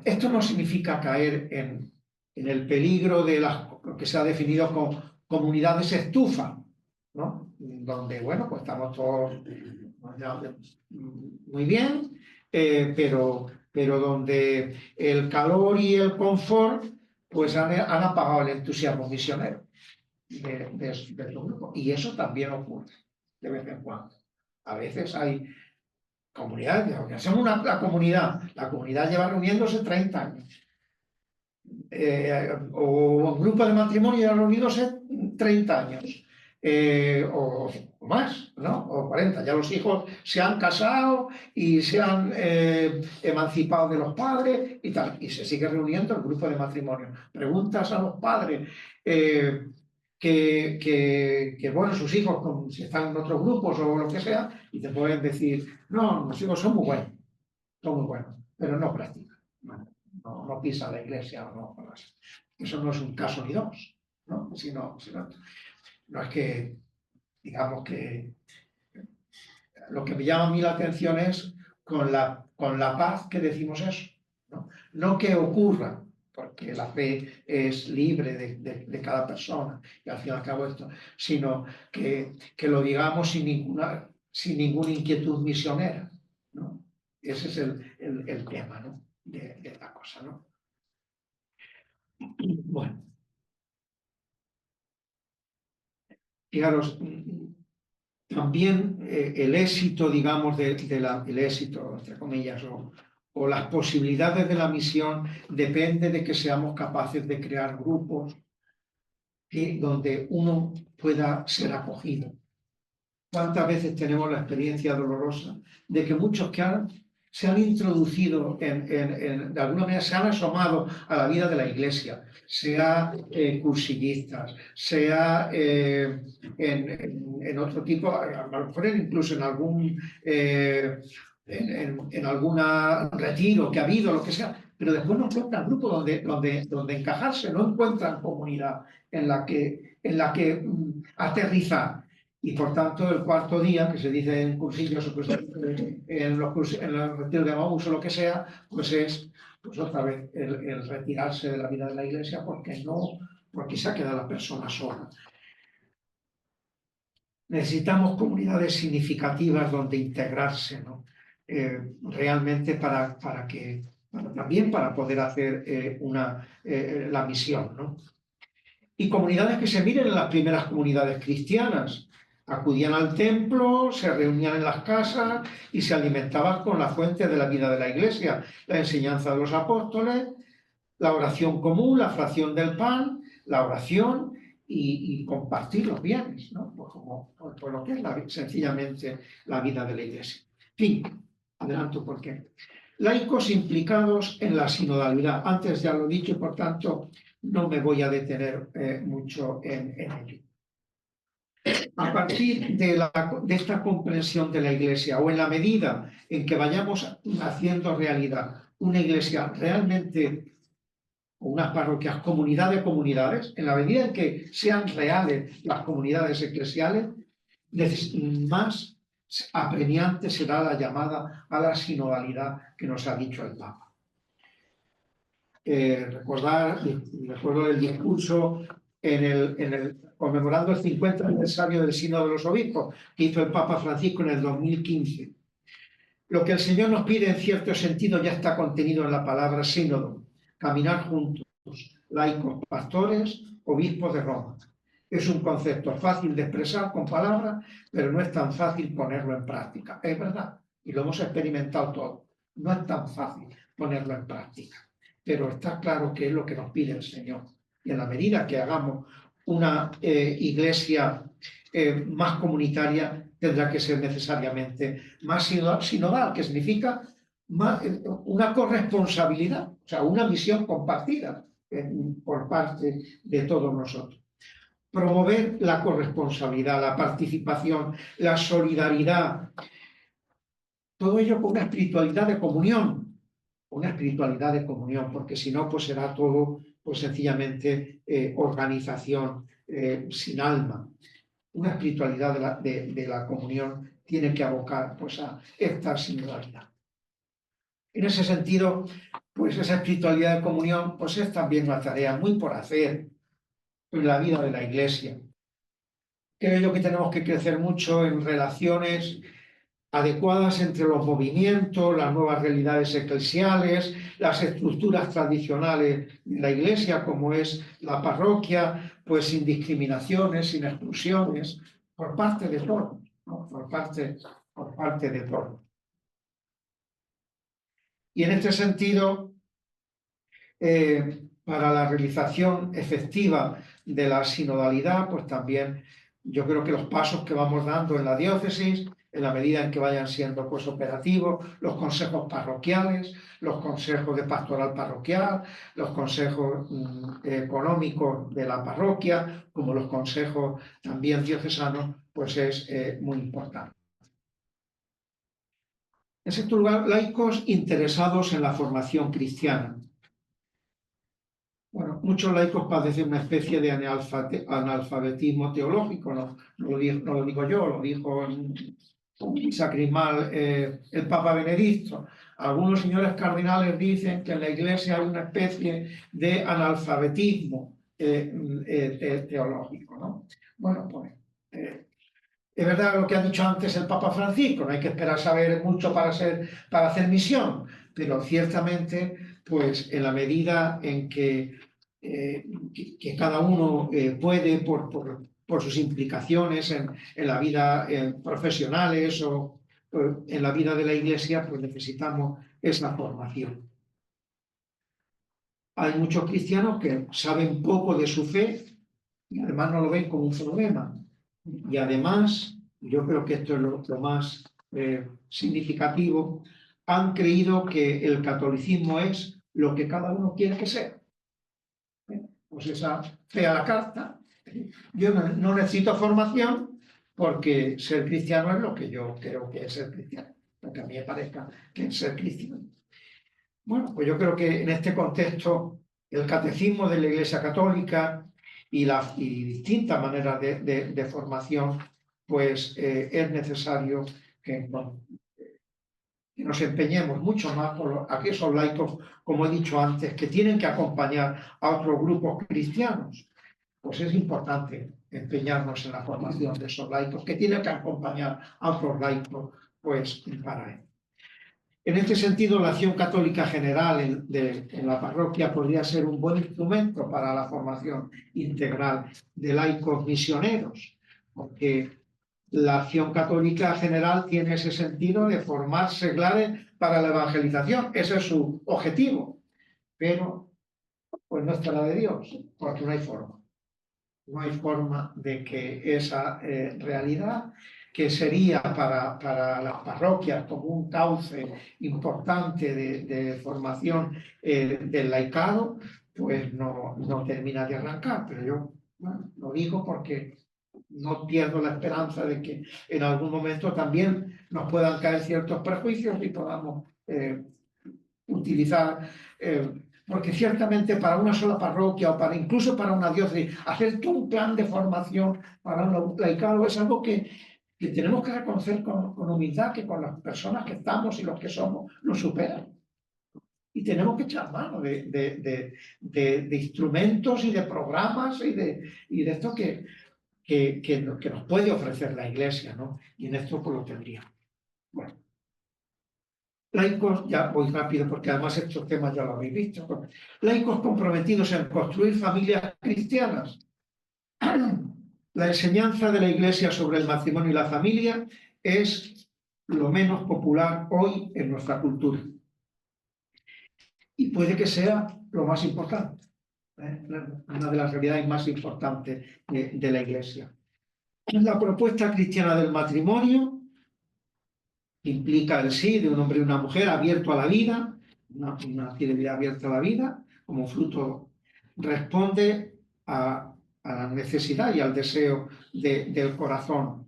esto no significa caer en el peligro de lo que se ha definido como comunidades estufa, ¿no? Donde, bueno, pues estamos todos muy bien, pero donde el calor y el confort pues han apagado el entusiasmo misionero de su grupo. Y eso también ocurre de vez en cuando. A veces hay comunidades, somos la comunidad lleva reuniéndose 30 años. O un grupo de matrimonio lleva reuniéndose 30 años. O más, ¿no? O 40. Ya los hijos se han casado y se han emancipado de los padres y tal. Y se sigue reuniendo el grupo de matrimonio. Preguntas a los padres bueno, sus hijos, si están en otros grupos o lo que sea, y te pueden decir, no, los hijos son muy buenos, pero no practican. No pisan la iglesia. Eso no es un caso ni dos, ¿no? No es que, digamos que lo que me llama a mí la atención es con la paz que decimos eso, ¿no? No que ocurra, porque la fe es libre de cada persona, y al fin y al cabo esto, sino que lo digamos sin ninguna inquietud misionera, ¿no? Ese es el tema, ¿no? de la cosa, ¿no? Bueno, fijaros, también el éxito, digamos, el éxito, entre comillas, o las posibilidades de la misión depende de que seamos capaces de crear grupos donde uno pueda ser acogido. ¿Cuántas veces tenemos la experiencia dolorosa de que muchos que se han introducido, de alguna manera se han asomado a la vida de la Iglesia, sea cursillistas, sea en otro tipo, a lo mejor incluso en algún en alguna retiro que ha habido, lo que sea, pero después no encuentran grupo donde encajarse, no encuentran comunidad en la que aterrizar. Y por tanto, el cuarto día, que se dice en cursillos o pues, en los retiros de Maús o lo que sea, pues es pues otra vez el retirarse de la vida de la Iglesia porque se ha quedado la persona sola. Necesitamos comunidades significativas donde integrarse, ¿no? Realmente también para poder hacer la misión, ¿no? Y comunidades que se miren en las primeras comunidades cristianas. Acudían al templo, se reunían en las casas y se alimentaban con la fuente de la vida de la Iglesia, la enseñanza de los apóstoles, la oración común, la fracción del pan, la oración y compartir los bienes, ¿no? Por lo que es sencillamente la vida de la Iglesia. En fin, adelanto por qué. Laicos implicados en la sinodalidad. Antes ya lo he dicho y por tanto no me voy a detener mucho en ello. A partir de esta comprensión de la Iglesia, o en la medida en que vayamos haciendo realidad una Iglesia realmente, o unas parroquias, comunidad de comunidades, en la medida en que sean reales las comunidades eclesiales, más apremiante será la llamada a la sinodalidad que nos ha dicho el Papa. Recuerdo el discurso conmemorando el 50 aniversario del Sínodo de los Obispos que hizo el Papa Francisco en el 2015. Lo que el Señor nos pide en cierto sentido ya está contenido en la palabra sínodo: caminar juntos, laicos, pastores, obispos de Roma. Es un concepto fácil de expresar con palabras, pero no es tan fácil ponerlo en práctica. Es verdad, y lo hemos experimentado todo. No es tan fácil ponerlo en práctica, pero está claro que es lo que nos pide el Señor. Y en la medida que hagamos una iglesia más comunitaria, tendrá que ser necesariamente más sinodal, que significa una corresponsabilidad, o sea, una misión compartida por parte de todos nosotros. Promover la corresponsabilidad, la participación, la solidaridad, todo ello con una espiritualidad de comunión, porque si no, pues será todo pues sencillamente organización sin alma. Una espiritualidad de la comunión tiene que abocar pues, a esta sinodalidad. En ese sentido, pues esa espiritualidad de comunión pues es también una tarea muy por hacer en la vida de la Iglesia. Creo yo que tenemos que crecer mucho en relaciones adecuadas entre los movimientos, las nuevas realidades eclesiales, las estructuras tradicionales de la Iglesia, como es la parroquia, pues sin discriminaciones, sin exclusiones, por parte de todos, ¿no? Por parte de todos. Y en este sentido, para la realización efectiva de la sinodalidad, pues también yo creo que los pasos que vamos dando en la diócesis, en la medida en que vayan siendo pues, operativos, los consejos parroquiales, los consejos de pastoral parroquial, los consejos económicos de la parroquia, como los consejos también diocesanos, pues es muy importante. En sexto lugar, laicos interesados en la formación cristiana. Bueno, muchos laicos padecen una especie de analfabetismo teológico, no lo digo yo, lo dijo sacrismal el Papa Benedicto. Algunos señores cardinales dicen que en la Iglesia hay una especie de analfabetismo teológico, ¿no? Bueno, pues es verdad lo que ha dicho antes el Papa Francisco, no hay que esperar saber mucho para hacer misión, pero ciertamente, pues en la medida en que cada uno puede, por por sus implicaciones en la vida profesionales o en la vida de la Iglesia, pues necesitamos esa formación. Hay muchos cristianos que saben poco de su fe y además no lo ven como un problema. Y además, yo creo que esto es lo más significativo, han creído que el catolicismo es lo que cada uno quiere que sea. Pues esa fe a la carta. Yo no necesito formación porque ser cristiano es lo que yo creo que es ser cristiano, lo que a mí me parezca que es ser cristiano. Bueno, pues yo creo que en este contexto el catecismo de la Iglesia Católica y distintas maneras de formación, pues es necesario que nos empeñemos mucho más por aquellos laicos, como he dicho antes, que tienen que acompañar a otros grupos cristianos. Pues es importante empeñarnos en la formación de esos laicos, que tienen que acompañar a otros laicos, pues para él. En este sentido, la acción católica general en la parroquia podría ser un buen instrumento para la formación integral de laicos misioneros, porque la acción católica general tiene ese sentido de formar seglares para la evangelización. Ese es su objetivo, pero pues no está la de Dios, porque no hay forma. No hay forma de que esa realidad, que sería para las parroquias como un cauce importante de formación del laicado, pues no termina de arrancar. Pero yo lo digo porque no pierdo la esperanza de que en algún momento también nos puedan caer ciertos prejuicios y podamos utilizar, porque ciertamente para una sola parroquia o incluso para una diócesis, hacer todo un plan de formación para un laicado es algo que tenemos que reconocer con humildad, que con las personas que estamos y los que somos nos superan. Y tenemos que echar mano de instrumentos y de programas y de esto que nos puede ofrecer la Iglesia, ¿no? Y en esto pues lo tendríamos. Bueno. Laicos, ya voy rápido porque además estos temas ya lo habéis visto. Laicos comprometidos en construir familias cristianas. La enseñanza de la Iglesia sobre el matrimonio y la familia es lo menos popular hoy en nuestra cultura. Y puede que sea lo más importante, una de las realidades más importantes de la Iglesia. La propuesta cristiana del matrimonio implica el sí de un hombre y una mujer abierto a la vida, una fidelidad abierta a la vida, como fruto responde a la necesidad y al deseo del corazón.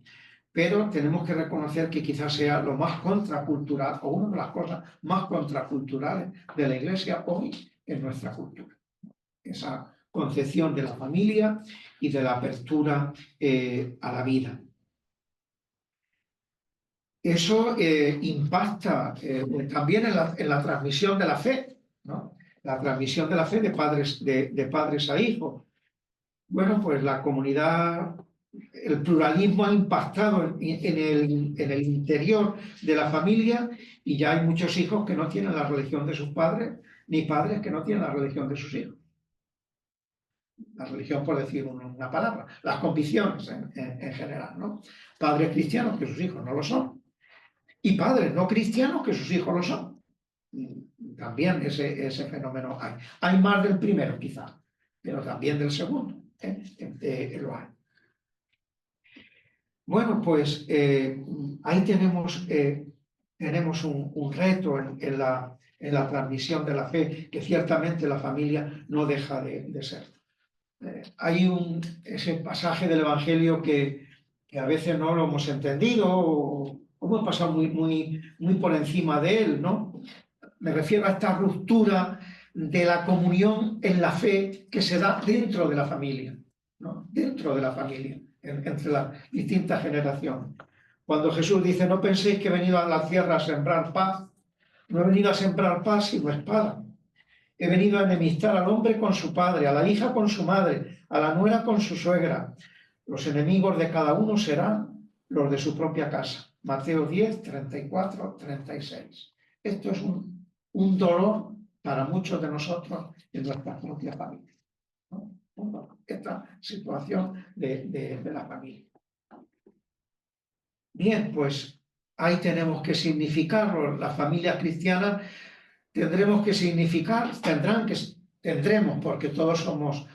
Pero tenemos que reconocer que quizás sea lo más contracultural, o una de las cosas más contraculturales de la Iglesia hoy en nuestra cultura. Esa concepción de la familia y de la apertura a la vida. Eso impacta también en la transmisión de la fe, ¿no? La transmisión de la fe de padres a hijos. Bueno, pues la comunidad, el pluralismo ha impactado en el interior de la familia y ya hay muchos hijos que no tienen la religión de sus padres, ni padres que no tienen la religión de sus hijos. La religión, por decir una palabra, las convicciones en general, ¿no? Padres cristianos que sus hijos no lo son. Y padres no cristianos que sus hijos lo son. También ese fenómeno hay. Hay más del primero, quizá, pero también del segundo. Lo hay. Bueno, pues ahí tenemos un reto en la transmisión de la fe, que ciertamente la familia no deja de ser. Hay ese pasaje del Evangelio que a veces no lo hemos entendido o hemos pasado muy por encima de él, ¿no? Me refiero a esta ruptura de la comunión en la fe que se da dentro de la familia, ¿no? Dentro de la familia, entre las distintas generaciones. Cuando Jesús dice, no penséis que he venido a la tierra a sembrar paz, no he venido a sembrar paz sino espada. He venido a enemistar al hombre con su padre, a la hija con su madre, a la nuera con su suegra. Los enemigos de cada uno serán los de su propia casa. Mateo 10, 34, 36. Esto es un dolor para muchos de nosotros en nuestras propias familias, ¿no? esta situación de la familia. Bien, pues ahí tenemos que significarlo. Las familias cristianas tendremos, porque todos formamos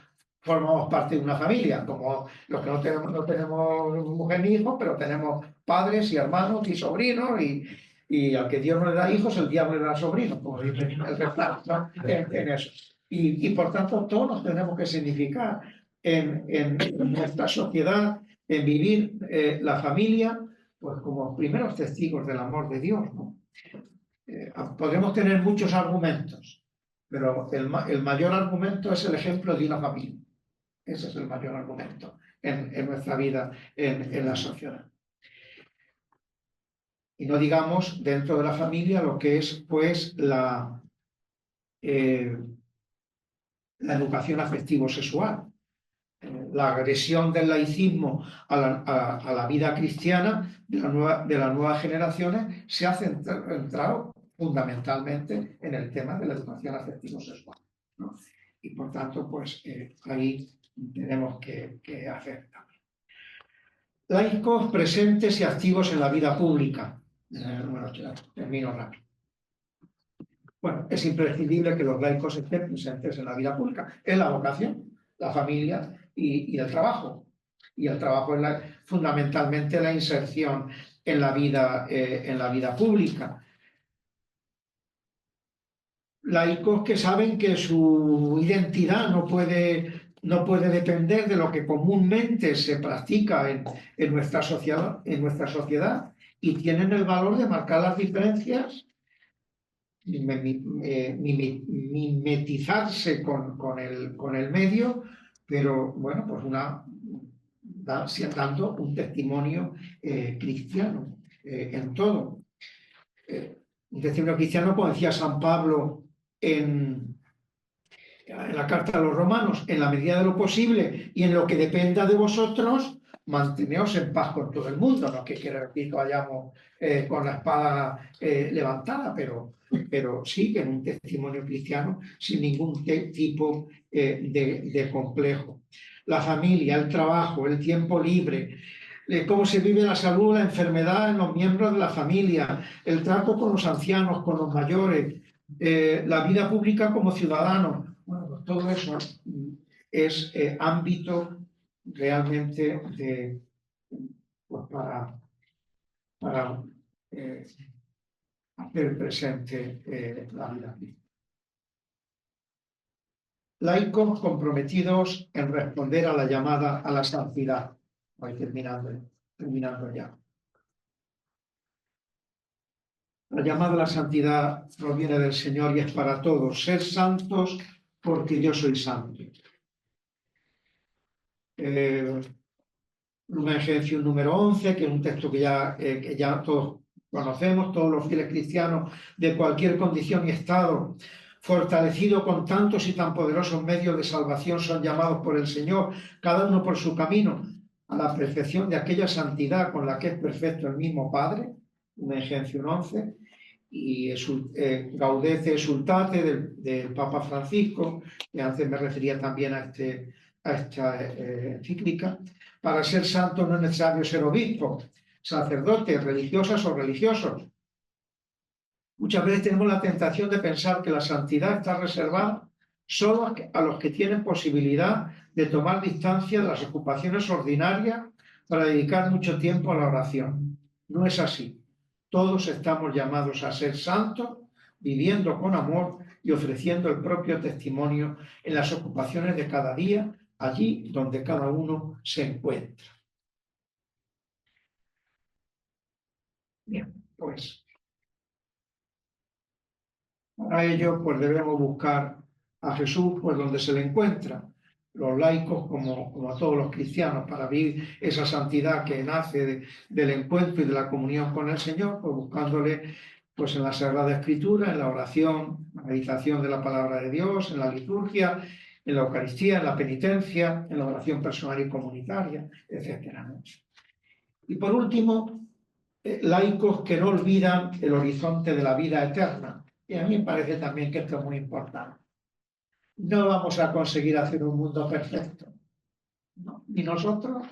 parte de una familia, como los que no tenemos mujer ni hijos, pero tenemos padres y hermanos y sobrinos, y al que Dios no le da hijos, el diablo le da sobrinos, como dice el refrán, ¿no? En eso. Y por tanto, todos nos tenemos que significar en nuestra sociedad, en vivir la familia, pues como primeros testigos del amor de Dios, ¿no? Podemos tener muchos argumentos, pero el mayor argumento es el ejemplo de una familia. Ese es el mayor argumento en nuestra vida, en la sociedad. Y no digamos dentro de la familia lo que es, pues, la educación afectivo-sexual. La agresión del laicismo a la vida cristiana de las nuevas generaciones se ha centrado fundamentalmente en el tema de la educación afectivo-sexual, ¿no? Y por tanto, pues ahí tenemos que hacer también. Laicos presentes y activos en la vida pública. Bueno, termino rápido. Bueno, es imprescindible que los laicos estén presentes en la vida pública, en la vocación, la familia y el trabajo. Y el trabajo es fundamentalmente la inserción en la vida pública. Laicos que saben que su identidad no puede depender de lo que comúnmente se practica en nuestra sociedad, y tienen el valor de marcar las diferencias, mimetizarse con el medio, pero bueno, pues dando un testimonio cristiano en todo. Un testimonio cristiano, como decía San Pablo en la carta a los romanos: en la medida de lo posible y en lo que dependa de vosotros, manteneos en paz con todo el mundo. No que quiera decir que vayamos con la espada levantada, pero sí que en un testimonio cristiano sin ningún tipo de complejo. La familia, el trabajo, el tiempo libre, cómo se vive la salud, la enfermedad en los miembros de la familia, el trato con los ancianos, con los mayores, la vida pública como ciudadanos. Bueno, pues todo eso es ámbito realmente pues para hacer presente la vida. Laicos comprometidos en responder a la llamada a la santidad. Voy terminando ya. La llamada a la santidad proviene del Señor y es para todos: ser santos porque yo soy santo. Lumen Gentium número 11, que es un texto que ya todos conocemos, todos los fieles cristianos de cualquier condición y estado, fortalecido con tantos y tan poderosos medios de salvación, son llamados por el Señor, cada uno por su camino, a la perfección de aquella santidad con la que es perfecto el mismo Padre. Lumen Gentium 11. Y Gaudete Exsultate del Papa Francisco, que antes me refería también a esta encíclica. Para ser santo no es necesario ser obispo, sacerdotes, religiosas o religiosos. Muchas veces tenemos la tentación de pensar que la santidad está reservada solo a los que tienen posibilidad de tomar distancia de las ocupaciones ordinarias para dedicar mucho tiempo a la oración. No es así. Todos estamos llamados a ser santos, viviendo con amor y ofreciendo el propio testimonio en las ocupaciones de cada día, allí donde cada uno se encuentra. Bien, pues para ello pues debemos buscar a Jesús pues donde se le encuentra. Los laicos, como a todos los cristianos, para vivir esa santidad que nace del encuentro y de la comunión con el Señor, pues buscándole pues en la Sagrada Escritura, en la oración, la meditación de la palabra de Dios, en la liturgia, en la Eucaristía, en la penitencia, en la oración personal y comunitaria, etc. Y por último, laicos que no olvidan el horizonte de la vida eterna. Y a mí me parece también que esto es muy importante. no vamos a conseguir hacer un mundo perfecto, ¿no? Ni nosotros,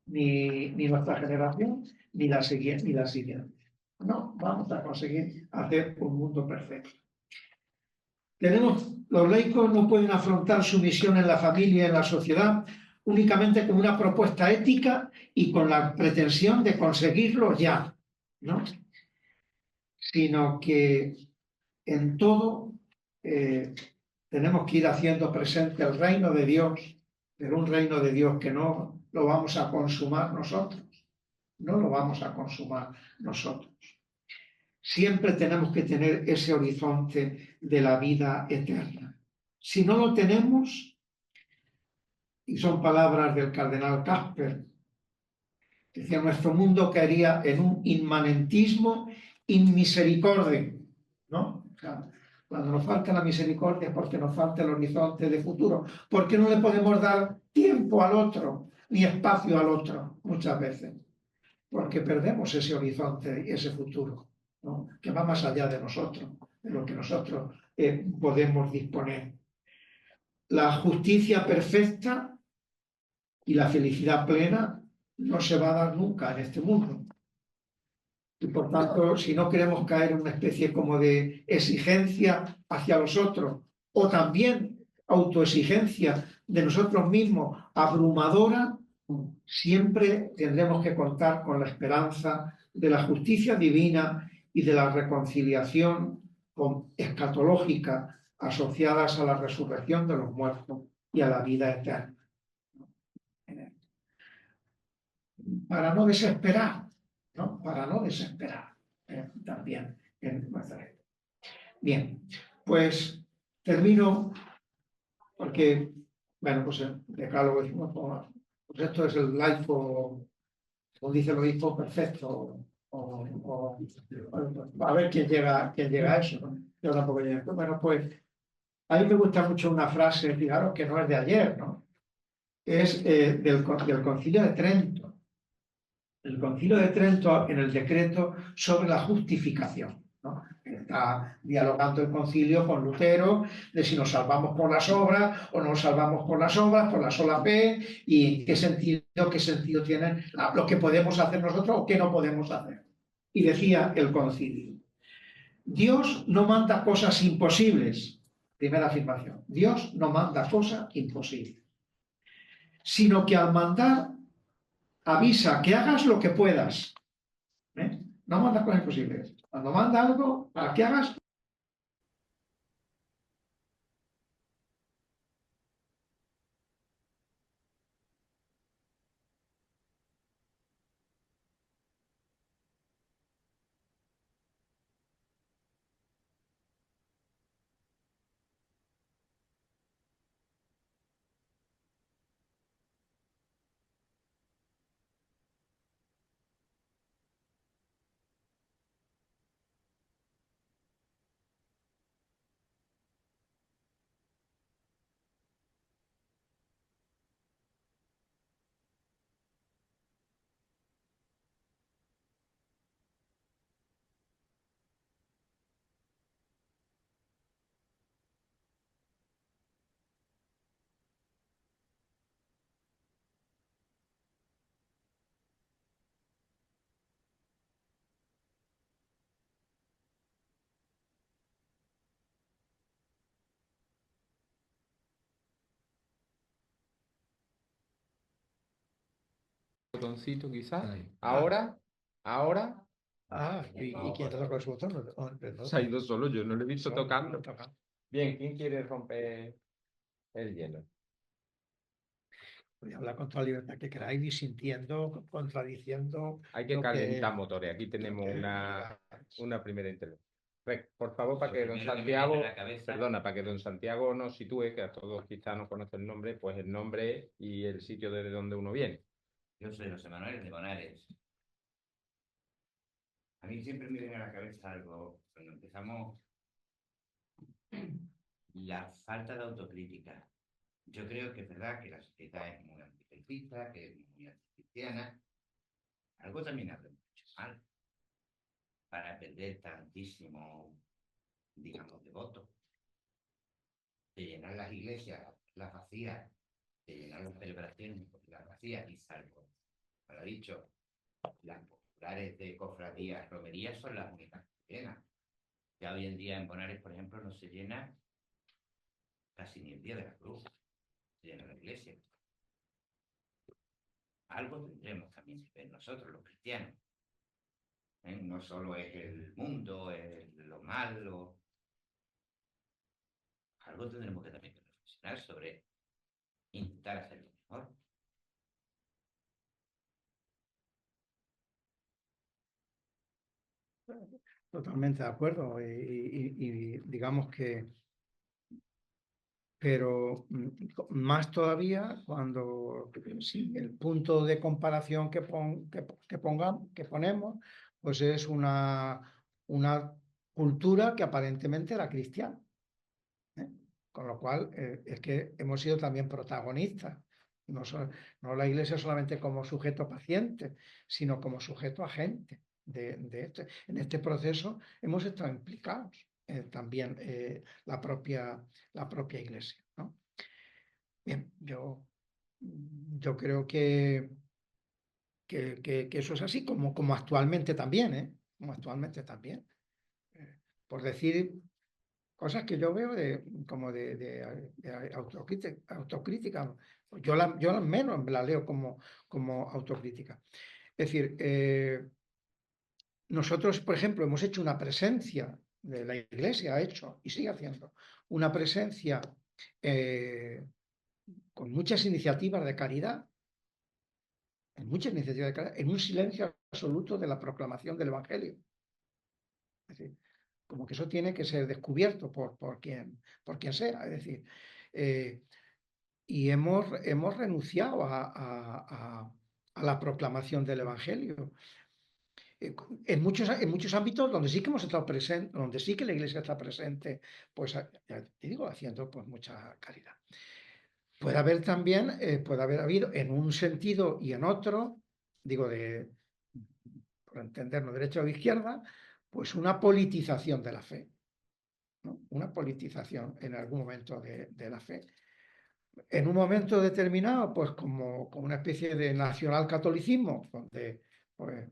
ni nuestra generación, ni la siguiente. No vamos a conseguir hacer un mundo perfecto. Los laicos no pueden afrontar su misión en la familia y en la sociedad únicamente con una propuesta ética y con la pretensión de conseguirlo ya, ¿no? Sino que en todo tenemos que ir haciendo presente el reino de Dios, pero un reino de Dios que no lo vamos a consumar nosotros, no lo vamos a consumar nosotros. Siempre tenemos que tener ese horizonte de la vida eterna. Si no lo tenemos, y son palabras del cardenal Casper, decía, nuestro mundo caería en un inmanentismo inmisericordia, ¿no? O sea, cuando nos falta la misericordia es porque nos falta el horizonte de futuro, porque no le podemos dar tiempo al otro, ni espacio al otro, muchas veces, porque perdemos ese horizonte y ese futuro, ¿no? Que va más allá de nosotros, de lo que nosotros podemos disponer. La justicia perfecta y la felicidad plena no se va a dar nunca en este mundo. Y por tanto, si no queremos caer en una especie como de exigencia hacia los otros, o también autoexigencia de nosotros mismos abrumadora, siempre tendremos que contar con la esperanza de la justicia divina y de la reconciliación escatológica asociadas a la resurrección de los muertos y a la vida eterna. Para no desesperar, ¿no? Para no desesperar también en Nazaret. Bien, pues termino porque, bueno, pues el decálogo decimos, pues esto es el laico, como dice el obispo, perfecto. A ver quién llega a eso, ¿no? Yo tampoco llegué. Bueno, pues a mí me gusta mucho una frase, fijaros que no es de ayer, ¿no? Es del Concilio de Trento. El Concilio de Trento en el decreto sobre la justificación, ¿no? Está dialogando el concilio con Lutero de si nos salvamos por las obras o no nos salvamos por las obras, por la sola fe, y qué sentido tiene lo que podemos hacer nosotros o qué no podemos hacer. Y decía el concilio, Dios no manda cosas imposibles. Primera afirmación, Dios no manda cosas imposibles, sino que al mandar avisa que hagas lo que puedas. ¿Eh? No manda cosas imposibles. Cuando manda algo, para que hagas. Botoncito quizás. Ahora, ahora. ¿Y quién te toca los botones? Se ha ido solo, yo no lo he visto tocando. Bien, ¿quién quiere romper el hielo? Voy a hablar con toda la libertad que queráis, disintiendo, contradiciendo. Hay que calentar motores. Aquí tenemos una primera intervención. Por favor, para que don Santiago, perdona, para que don Santiago nos sitúe, que a todos quizás no conocen el nombre, pues el nombre y el sitio desde donde uno viene. Yo soy José Manuel de Bonares. A mí siempre me viene a la cabeza algo, cuando empezamos, la falta de autocrítica. Yo creo que es verdad que la sociedad es muy antifascista, que es muy anticristiana. Algo también habremos hecho mal para perder tantísimo, digamos, de votos. de llenar las iglesias, las vacías, de llenar las celebraciones, las vacías, y salvo, lo ha dicho, las populares de cofradías, romerías son las únicas que llenan. Ya hoy en día en Bonares, por ejemplo, no se llena casi ni el día de la cruz, se llena la iglesia. Algo tendremos también que ver nosotros, los cristianos. No solo es el mundo, es lo malo. Algo tendremos que también reflexionar sobre intentar hacerlo mejor. Totalmente de acuerdo. Y digamos que, pero más todavía cuando sí, el punto de comparación que ponemos, pues es una cultura que aparentemente era cristiana, ¿eh? Con lo cual es que hemos sido también protagonistas. No la Iglesia solamente como sujeto paciente, sino como sujeto agente en este proceso hemos estado implicados también la propia Iglesia, ¿no? Bien, yo creo que eso es así, como actualmente también, ¿eh? Como actualmente también. Por decir cosas que yo veo como de autocrítica. Yo al menos la leo como autocrítica. Es decir, nosotros, por ejemplo, hemos hecho una presencia, de la Iglesia ha hecho y sigue haciendo, una presencia con muchas iniciativas de caridad, en un silencio absoluto de la proclamación del Evangelio. Es decir, como que eso tiene que ser descubierto por quien sea. Es decir, y hemos renunciado a la proclamación del Evangelio. En muchos ámbitos donde sí que hemos estado presentes, donde sí que la Iglesia está presente, pues ya te digo, haciendo pues mucha caridad. Puede haber también, puede haber habido en un sentido y en otro, digo, por entendernos derecha o izquierda, pues una politización de la fe, ¿no? Una politización en algún momento de la fe. En un momento determinado, pues como una especie de nacionalcatolicismo, donde, pues,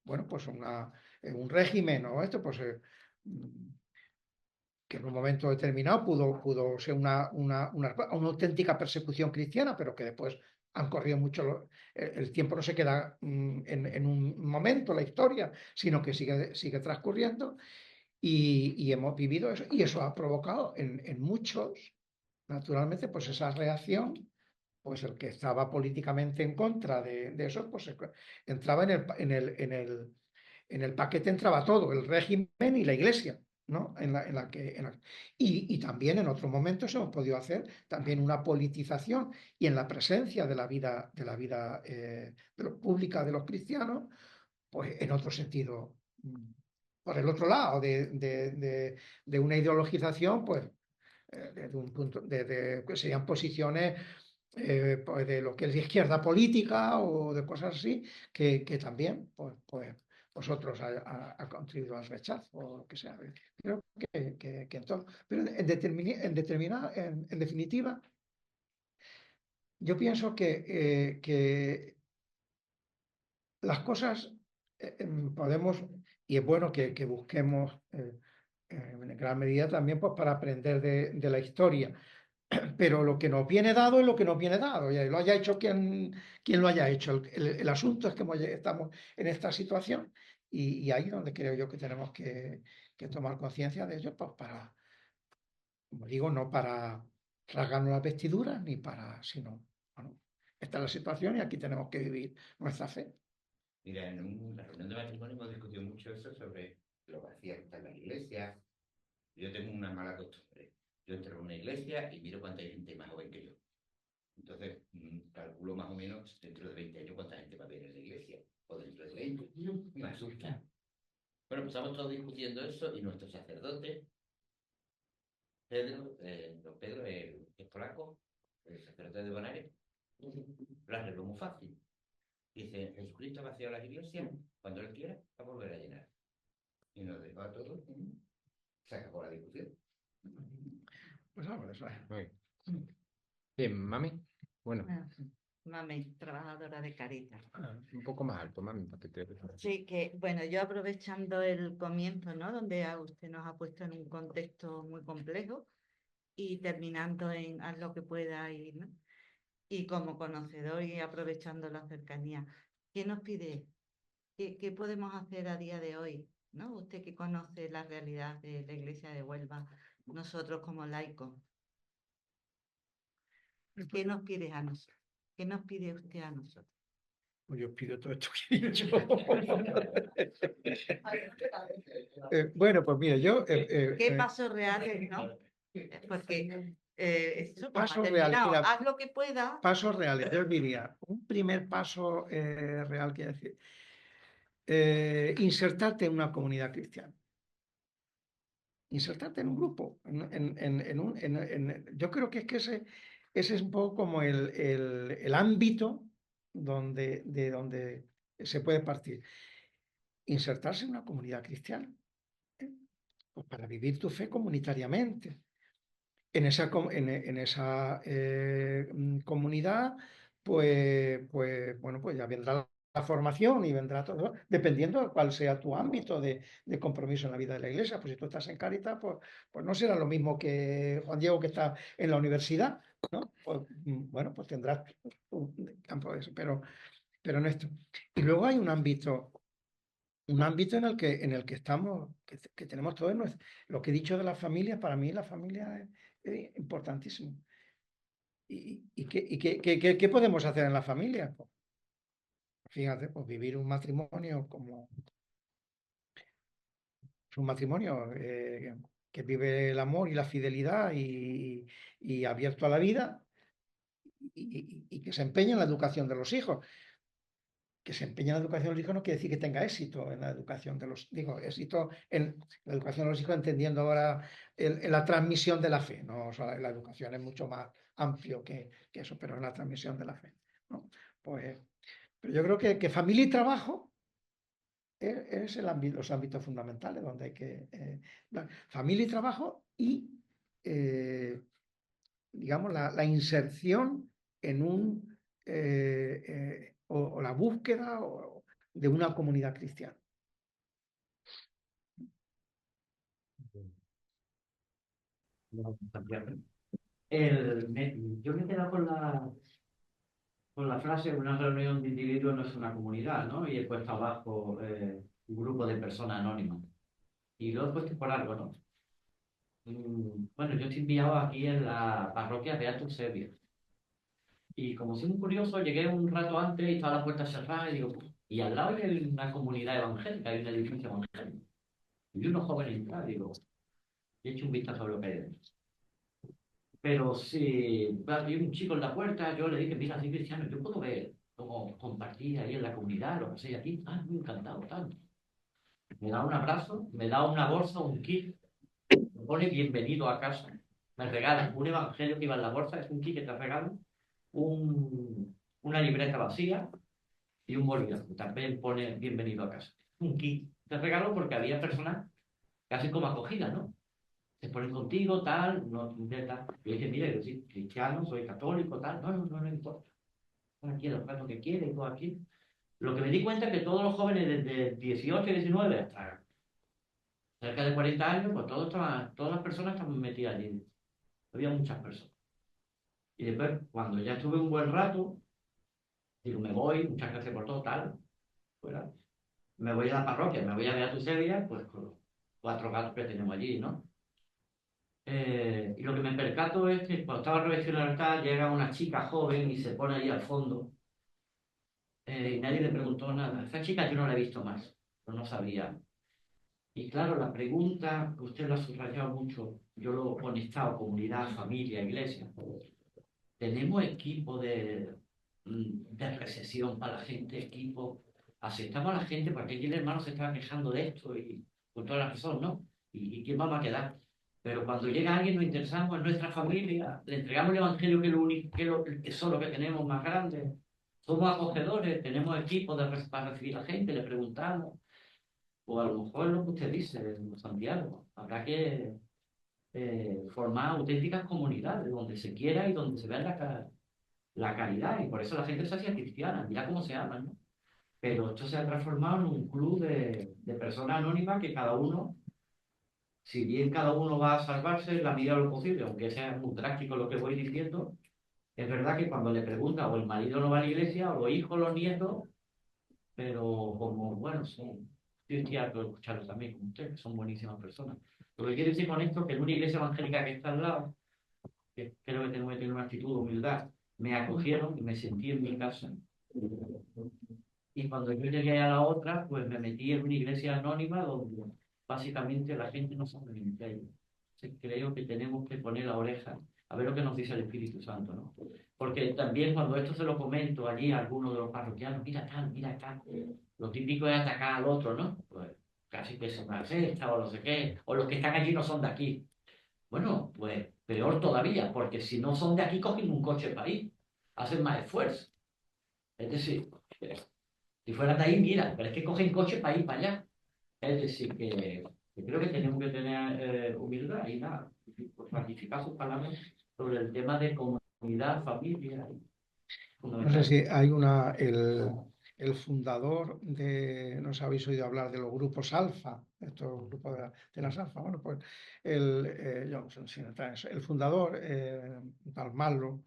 bueno, pues un régimen o esto, pues que en un momento determinado pudo ser una auténtica persecución cristiana, pero que después han corrido mucho, el tiempo no se queda en un momento, la historia, sino que sigue transcurriendo y hemos vivido eso, y eso ha provocado en muchos, naturalmente, pues esa reacción, pues el que estaba políticamente en contra de eso, pues entraba en el paquete, entraba todo, el régimen y la iglesia, ¿no? Y también en otros momentos hemos podido hacer también una politización y en la presencia de la vida pública de los cristianos, pues en otro sentido, por el otro lado, de una ideologización, pues desde un punto, que serían posiciones pues de lo que es de izquierda política o de cosas así, que también pues vosotros ha contribuido al rechazo o lo que sea. Creo que en todo. Pero en definitiva, yo pienso que las cosas podemos, y es bueno que busquemos en gran medida también pues, para aprender de la historia. Pero lo que nos viene dado es lo que nos viene dado, y lo haya hecho quien lo haya hecho. El asunto es que estamos en esta situación y ahí es donde creo yo que tenemos que tomar conciencia de ello, pues como digo, no para rasgarnos las vestiduras, ni para, sino, bueno, esta es la situación y aquí tenemos que vivir nuestra fe. Mira, en una reunión de matrimonio hemos discutido mucho eso sobre lo vacía que está en la iglesia. Yo tengo una mala costumbre. Yo entro en una iglesia y miro cuánta gente más joven que yo. Entonces, calculo más o menos dentro de 20 años cuánta gente va a haber en la iglesia. O dentro de 20. Me asusta. Bueno, pues estamos todos discutiendo eso y nuestro sacerdote, Pedro, don Pedro, es polaco, el sacerdote de Bonares, lo arregló muy fácil. Dice, Jesucristo ha vaciado las iglesias, cuando Él quiera, va a volver a llenar. Y nos dejó a todos, se acabó la discusión. Pues algo de eso es. Muy bien. Bien, mami. Bueno, Mami, trabajadora de Caritas. un poco más alto, mami, para que te... Sí, que bueno, yo aprovechando el comienzo, ¿no? Donde usted nos ha puesto en un contexto muy complejo y terminando en haz lo que pueda y, ¿no? Y como conocedor y aprovechando la cercanía, ¿qué nos pide? ¿Qué podemos hacer a día de hoy? ¿No? Usted que conoce la realidad de la Iglesia de Huelva, nosotros como laicos, ¿qué nos pide a nosotros? ¿Qué nos pide usted a nosotros? Pues yo os pido todo esto que he dicho. Bueno, pues mira, yo... ¿Qué pasos reales, no? Porque eso, como Pasos ha terminado, reales, mira, haz lo que pueda. pasos reales, yo os diría, un primer paso real, quiero decir, insertarte en una comunidad cristiana. Insertarte en un grupo. Yo creo que es que ese es un poco como el ámbito de donde se puede partir. Insertarse en una comunidad cristiana, ¿eh? Pues para vivir tu fe comunitariamente. En esa comunidad, bueno, pues ya vendrá la formación y vendrá todo, dependiendo de cuál sea tu ámbito de compromiso en la vida de la iglesia. Pues si tú estás en Cáritas, pues no será lo mismo que Juan Diego que está en la universidad, ¿no? Pues, bueno, pues tendrás un campo de eso, pero en esto. Y luego hay un ámbito en el que estamos, que tenemos todos lo que he dicho de la familia, para mí la familia es importantísimo. ¿Qué podemos hacer en la familia? Pues, fíjate, pues vivir un matrimonio como un matrimonio que vive el amor y la fidelidad y abierto a la vida y que se empeña en la educación de los hijos. Que se empeña en la educación de los hijos no quiere decir que tenga éxito en la educación de los hijos, éxito en la educación de los hijos, entendiendo ahora en la transmisión de la fe, ¿no? O sea, la educación es mucho más amplio que eso, pero es la transmisión de la fe, ¿no? Pues, pero yo creo que familia y trabajo es los ámbitos fundamentales donde hay que familia y trabajo y digamos la inserción en un o la búsqueda de una comunidad cristiana. Yo me he quedado con la frase: una reunión de individuos no es una comunidad, ¿no? Y he puesto abajo un grupo de personas anónimas. Y lo he puesto por algo, ¿no? Bueno, yo estoy enviado aquí en la parroquia de Alto Eusebio. Y como soy un curioso, llegué un rato antes y estaba la puerta cerrada y digo, y al lado hay una comunidad evangélica, hay un edificio evangélico. Y unos jóvenes entrar, digo, y he hecho un vistazo a lo que hay dentro. Pero si hay un chico en la puerta, yo le dije, mira, soy cristiano, yo puedo ver cómo compartí ahí en la comunidad, lo que sea aquí. Ah, muy encantado, tanto. Me da un abrazo, me da una bolsa, un kit, me pone bienvenido a casa. Me regalan un evangelio que iba en la bolsa, es un kit que te regalan, una libreta vacía y un bolígrafo. También pone bienvenido a casa. Un kit te regalo porque había personas casi como acogidas, ¿no? Se ponen contigo, tal, no tal. Yo dije, mire, yo soy cristiano, soy católico, tal. No importa. Aquí el rato que quiere y todo aquí. Lo que me di cuenta es que todos los jóvenes desde 18 y 19 hasta cerca de 40 años, pues todas las personas estaban metidas allí. Había muchas personas. Y después, cuando ya estuve un buen rato, digo, me voy, muchas gracias por todo, tal. Fuera. Me voy a la parroquia, me voy a Beatus Sevilla, pues con los 4 gatos que tenemos allí, ¿no? Y lo que me percato es que cuando estaba revestido el altar llega una chica joven y se pone ahí al fondo y nadie le preguntó nada. Esa chica yo no la he visto más, pero no sabía. Y claro, la pregunta, que usted lo ha subrayado mucho, yo lo he conectado, comunidad, familia, iglesia. ¿Tenemos equipo de recesión para la gente, equipo? ¿Aceptamos a la gente? Porque aquí el hermano se estaba quejando de esto y con toda la razón, ¿no? ¿Y quién vamos a quedar? Pero cuando llega alguien nos interesamos en nuestra familia, le entregamos el evangelio que es lo único, que es el tesoro que tenemos más grande. Somos acogedores, tenemos equipos para recibir a la gente, le preguntamos. O a lo mejor es lo que usted dice, Santiago. Habrá que formar auténticas comunidades donde se quiera y donde se vea la caridad. Y por eso la gente se hacía cristiana, mira cómo se aman, ¿no? Pero esto se ha transformado en un club de personas anónimas que cada uno, si bien cada uno va a salvarse en la medida de lo posible, aunque sea muy drástico lo que voy diciendo, es verdad que cuando le pregunta o el marido no va a la iglesia, o los hijos, los nietos, pero como, bueno, son, yo estoy harto de escucharlos también, como ustedes, son buenísimas personas. Lo que quiero decir con esto es que en una iglesia evangélica que está al lado, que creo que tengo que tener una actitud de humildad, me acogieron y me sentí en mi casa. Y cuando yo llegué a la otra, pues me metí en una iglesia anónima donde básicamente la gente no sabe ni qué hay. Entonces, creo que tenemos que poner la oreja a ver lo que nos dice el Espíritu Santo, ¿no? Porque también cuando esto se lo comento allí a algunos de los parroquianos, mira acá, mira acá, lo típico es atacar al otro, ¿no? Pues casi que es una secta o no sé qué, o los que están allí no son de aquí. Bueno, pues peor todavía, porque si no son de aquí, cogen un coche para ir, hacen más esfuerzo. Es decir, si fueran de ahí, mira, pero es que cogen coche para ir para allá. Es decir, que creo que tenemos que tener humildad y nada, pues, ratificar sus palabras sobre el tema de comunidad, familia. No sé si hay el fundador no sé, habéis oído hablar de los grupos alfa, estos grupos de las alfa. Bueno, pues yo no sé si entra en eso. El fundador, tal Marlow,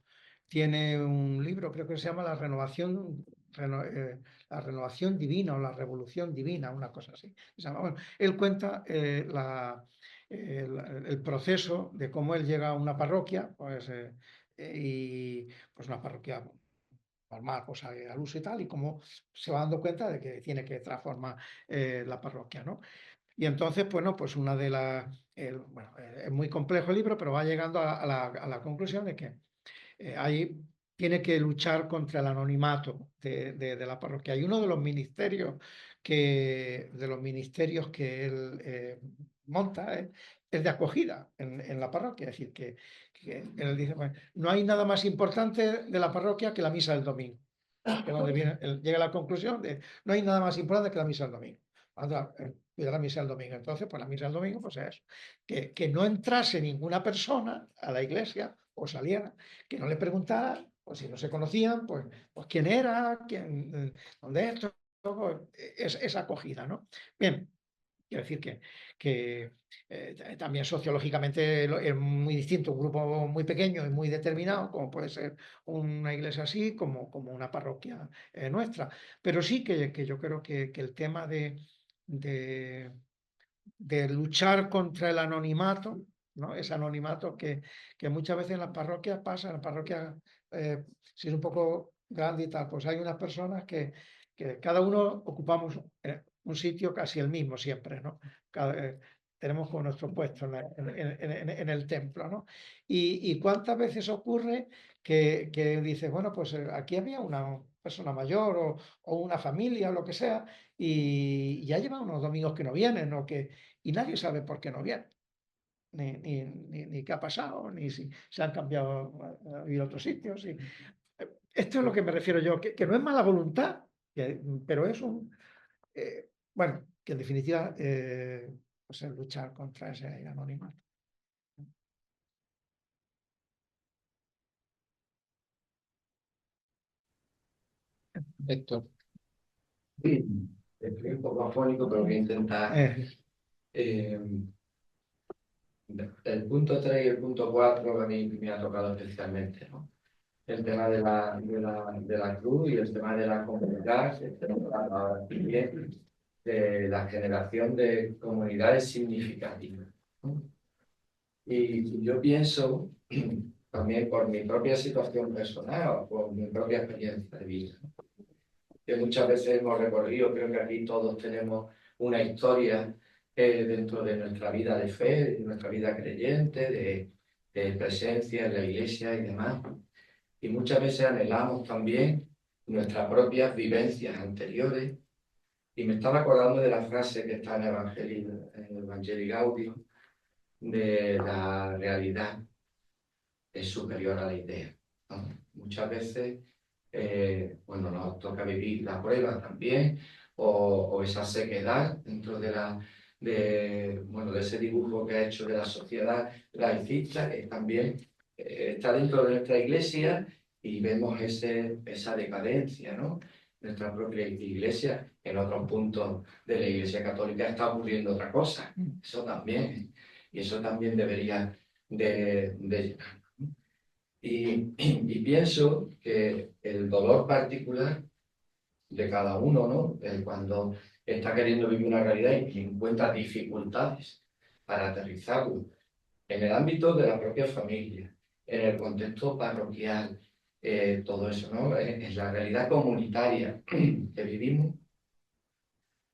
tiene un libro, creo que se llama La renovación divina o la revolución divina, una cosa así. Bueno, él cuenta el proceso de cómo él llega a una parroquia, pues, y pues una parroquia normal, pues al uso y tal, y cómo se va dando cuenta de que tiene que transformar la parroquia, ¿no? Y entonces, bueno, pues una de las, bueno, es muy complejo el libro, pero va llegando a la conclusión de que ahí tiene que luchar contra el anonimato de la parroquia. Y uno de los ministerios que él monta es de acogida en la parroquia. Es decir, que él dice, bueno, no hay nada más importante de la parroquia que la misa del domingo. Que es donde él llega a la conclusión de no hay nada más importante que la misa del domingo. Cuidar la misa del domingo. Entonces, pues la misa del domingo, pues es eso. Que no entrase ninguna persona a la iglesia o saliera, que no le preguntara, pues si no se conocían, pues quién era, dónde esto, pues, es acogida, ¿no? Bien, quiero decir que también sociológicamente es muy distinto, un grupo muy pequeño y muy determinado, como puede ser una iglesia así, como una parroquia nuestra. Pero sí que yo creo que el tema de, de luchar contra el anonimato, ¿no? Ese anonimato que muchas veces en las parroquias pasa, en las parroquias, si es un poco grande y tal, pues hay unas personas que cada uno ocupamos un sitio casi el mismo siempre, ¿no? Tenemos como nuestro puesto en el templo, ¿no? Y cuántas veces ocurre que dices, bueno, pues aquí había una persona mayor o una familia o lo que sea, y ya llevan unos domingos que no vienen, y nadie sabe por qué no vienen, ni qué ha pasado, ni si se han cambiado a ir a otros sitios. Esto es lo que me refiero yo, que no es mala voluntad, pero es bueno, que en definitiva pues es luchar contra ese anonimato. Héctor, Sí, estoy un poco afónico, pero voy a intentar. eh, el punto 3 y el punto 4 a mí me ha tocado especialmente, ¿no? El tema de la cruz y el tema de la comunidad, el tema ahora también de la generación de comunidades significativas, ¿no? Y yo pienso, también por mi propia situación personal o por mi propia experiencia de vida, que muchas veces hemos recorrido, creo que aquí todos tenemos una historia dentro de nuestra vida de fe, de nuestra vida creyente, de presencia en la iglesia y demás. Y muchas veces anhelamos también nuestras propias vivencias anteriores. Y me estaba acordando de la frase que está en el Evangelii Gaudium, de la realidad es superior a la idea, ¿no? Muchas veces, bueno, nos toca vivir la prueba también, o esa sequedad dentro bueno, de ese dibujo que ha hecho de la sociedad laicista, que también está dentro de nuestra iglesia y vemos esa decadencia, ¿no? Nuestra propia iglesia, en otros puntos de la iglesia católica está ocurriendo otra cosa, eso también, y eso también debería de llegar. Y pienso que el dolor particular de cada uno, ¿no? Cuando está queriendo vivir una realidad y encuentra dificultades para aterrizarlo en el ámbito de la propia familia, en el contexto parroquial, todo eso, ¿no? En la realidad comunitaria que vivimos,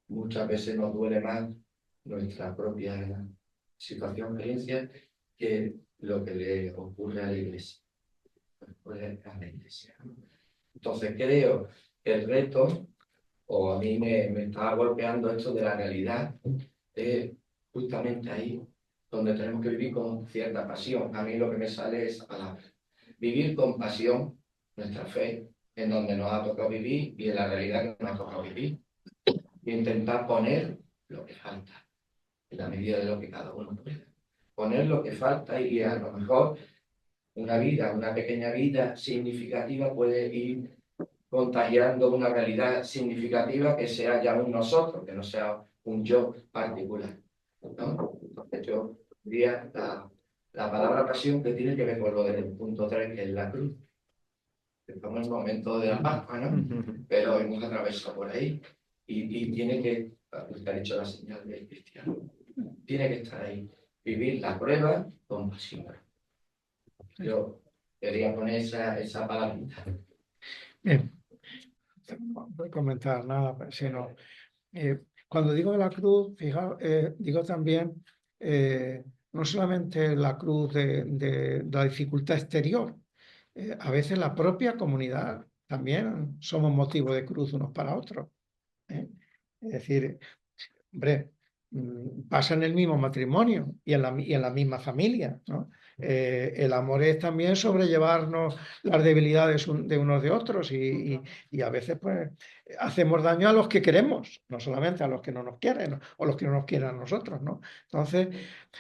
muchas veces nos duele más nuestra propia situación, experiencia, que lo que le ocurre a la iglesia. Entonces creo que el reto, o a mí me estaba golpeando esto de la realidad, es justamente ahí donde tenemos que vivir con cierta pasión. A mí lo que me sale es palabra. Vivir con pasión nuestra fe, en donde nos ha tocado vivir y en la realidad que nos ha tocado vivir. Y intentar poner lo que falta, en la medida de lo que cada uno pueda. Poner lo que falta y a lo mejor una pequeña vida significativa puede ir contagiando una realidad significativa que sea ya un nosotros, que no sea un yo particular, ¿no? Entonces yo diría la palabra pasión que tiene que ver con lo del punto 3, que es la cruz. Estamos en el momento de la Pascua, ¿no? Pero hemos atravesado por ahí y tiene que, usted ha dicho la señal del cristiano, tiene que estar ahí, vivir la prueba con pasión. Yo quería poner esa palabrita. Bien, no voy a comentar nada, sino cuando digo la cruz, fijaos, digo también no solamente la cruz de la dificultad exterior, a veces la propia comunidad también somos motivo de cruz unos para otros. Es decir, hombre, pasa en el mismo matrimonio y en la misma familia, ¿no? El amor es también sobrellevarnos las debilidades de unos de otros y a veces pues hacemos daño a los que queremos, no solamente a los que no nos quieren, ¿no? O los que no nos quieren a nosotros, ¿no? Entonces,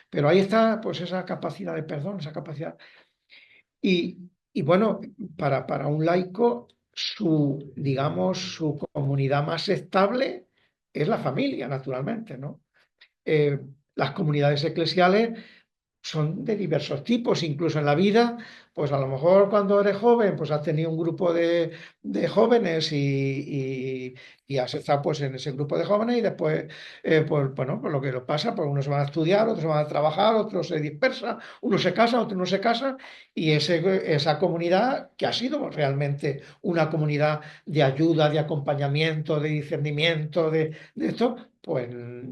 pero ahí está pues esa capacidad de perdón, esa capacidad. Y bueno, para un laico, digamos, su comunidad más estable es la familia, naturalmente, ¿no? Las comunidades eclesiales son de diversos tipos, incluso en la vida, pues a lo mejor cuando eres joven, pues has tenido un grupo de jóvenes y has estado pues en ese grupo de jóvenes y después, pues bueno, pues lo que nos pasa, pues unos se van a estudiar, otros se van a trabajar, otros se dispersan, unos se casan, otros no se casan, y esa comunidad que ha sido realmente una comunidad de ayuda, de acompañamiento, de discernimiento, de esto, pues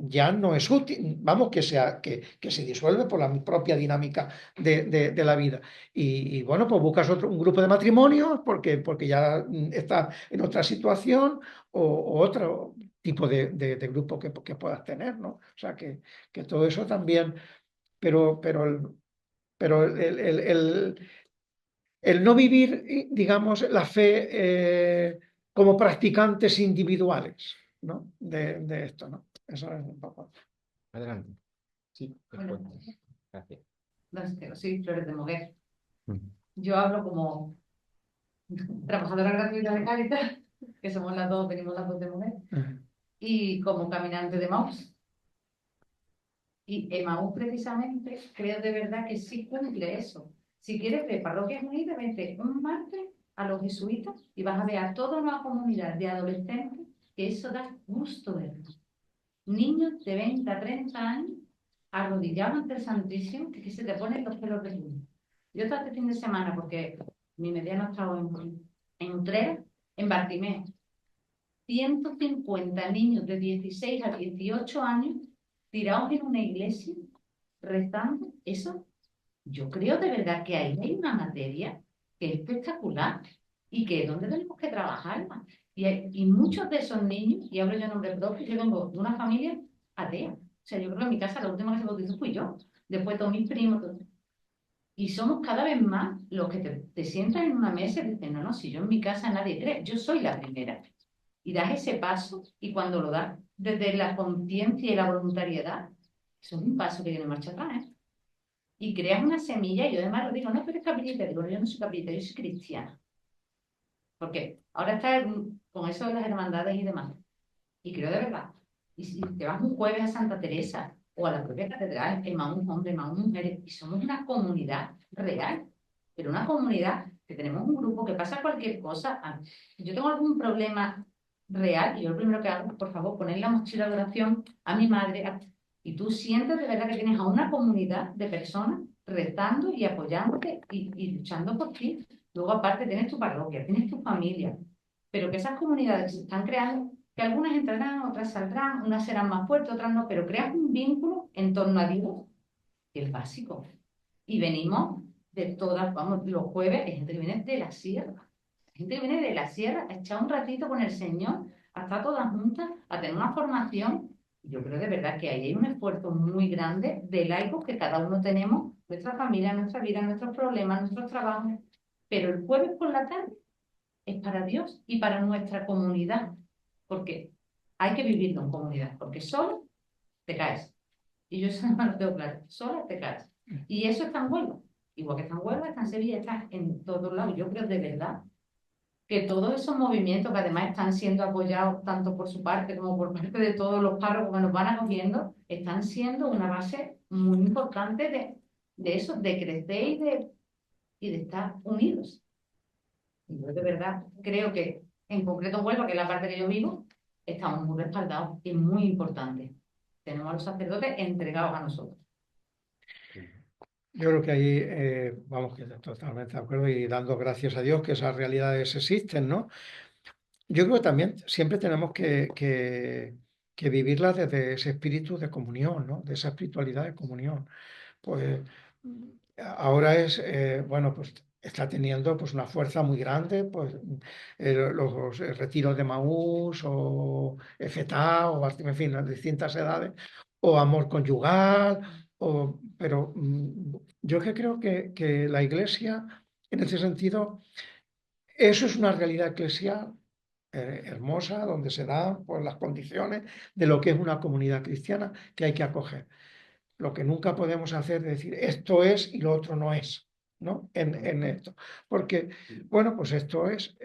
ya no es útil, vamos, que se disuelve por la propia dinámica de la vida. Y bueno, pues buscas un grupo de matrimonios porque ya está en otra situación o otro tipo de grupo que puedas tener, ¿no? O sea, que todo eso también, pero el no vivir, digamos, la fe como practicantes individuales, ¿no? De esto, ¿no? Eso es un poco. Adelante. Sí, Bueno. después. Gracias. No sé, soy Flores de Moguer. Mm. Yo hablo como trabajadora gratuita de Cáritas, que somos venimos las dos de Moguer, y como caminante de Maús. Y Emaús precisamente creo de verdad que sí cumple eso. Si quieres ver Parroquias Unidas, vente un martes a los jesuitas y vas a ver a toda una comunidad de adolescentes que eso da gusto verlo. Niños de 20 a 30 años arrodillados ante el Santísimo, que se te ponen los pelos de punta. Yo estaba este fin de semana, porque mi mediano estaba en Utrera, en Bartimeo. 150 niños de 16 a 18 años tirados en una iglesia, rezando. Eso, yo creo de verdad que ahí hay una materia que es espectacular y que es donde tenemos que trabajarla. Y muchos de esos niños, y hablo yo en nombre propio, yo vengo de una familia atea. O sea, yo creo que en mi casa la última que se bautizó fui yo, después todos mis primos. Todo. Y somos cada vez más los que te sientas en una mesa y dicen, no, si yo en mi casa nadie cree, yo soy la primera. Y das ese paso y cuando lo das, desde la conciencia y la voluntariedad, eso es un paso que tiene marcha atrás, ¿eh? Y creas una semilla, y yo además lo digo, no, pero es capillita, digo, no, yo no soy capillita, yo soy cristiana. Porque ahora está con eso de las hermandades y demás. Y creo de verdad. Y si te vas un jueves a Santa Teresa o a la propia catedral, Emaús hombres, Emaús mujeres, y somos una comunidad real, pero una comunidad que tenemos un grupo que pasa cualquier cosa. Si yo tengo algún problema real, y yo lo primero que hago es, por favor, poner la mochila de oración a mi madre. Y tú sientes de verdad que tienes a una comunidad de personas rezando y apoyándote y luchando por ti. Luego, aparte, tienes tu parroquia, tienes tu familia, pero que esas comunidades se están creando, que algunas entrarán, otras saldrán, unas serán más fuertes, otras no, pero creas un vínculo en torno a Dios, que es básico. Y venimos de todas, vamos, los jueves hay gente que viene de la sierra, hay gente que viene de la sierra a echar un ratito con el Señor, a estar todas juntas, a tener una formación. Yo creo de verdad que ahí hay un esfuerzo muy grande de laicos que cada uno tenemos, nuestra familia, nuestra vida, nuestros problemas, nuestros trabajos, pero el jueves por la tarde es para Dios y para nuestra comunidad, porque hay que vivirlo en comunidad, porque solo te caes. Y yo eso no lo tengo claro, solo te caes. Y eso está en Huelva, igual que está en Huelva, está en Sevilla, está en todos lados. Yo creo de verdad que todos esos movimientos que además están siendo apoyados tanto por su parte como por parte de todos los párrocos que nos van acogiendo, están siendo una base muy importante de eso, de crecer y de estar unidos. Y yo de verdad creo que, en concreto en Huelva, que es la parte que yo vivo, estamos muy respaldados y muy importante. Tenemos a los sacerdotes entregados a nosotros. Yo creo que ahí, vamos, que totalmente de acuerdo y dando gracias a Dios que esas realidades existen, ¿no? Yo creo que también siempre tenemos que vivirlas desde ese espíritu de comunión, ¿no? De esa espiritualidad de comunión. Pues ahora es, bueno, pues está teniendo pues una fuerza muy grande, pues los retiros de Maús o FETA o en fin, las distintas edades, o amor conyugal, pero yo es que creo que la Iglesia, en ese sentido, eso es una realidad eclesial hermosa, donde se dan pues, las condiciones de lo que es una comunidad cristiana que hay que acoger. Lo que nunca podemos hacer es decir esto es y lo otro no es, ¿no? En esto. Porque, bueno, pues esto es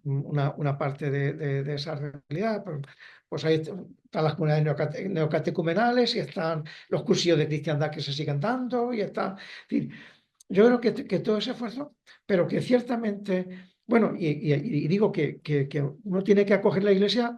una parte de esa realidad. Pues ahí están las comunidades neocatecumenales y están los cursillos de cristiandad que se siguen dando y están. Es decir, yo creo que todo ese esfuerzo, pero que ciertamente, bueno, y digo que uno tiene que acoger la Iglesia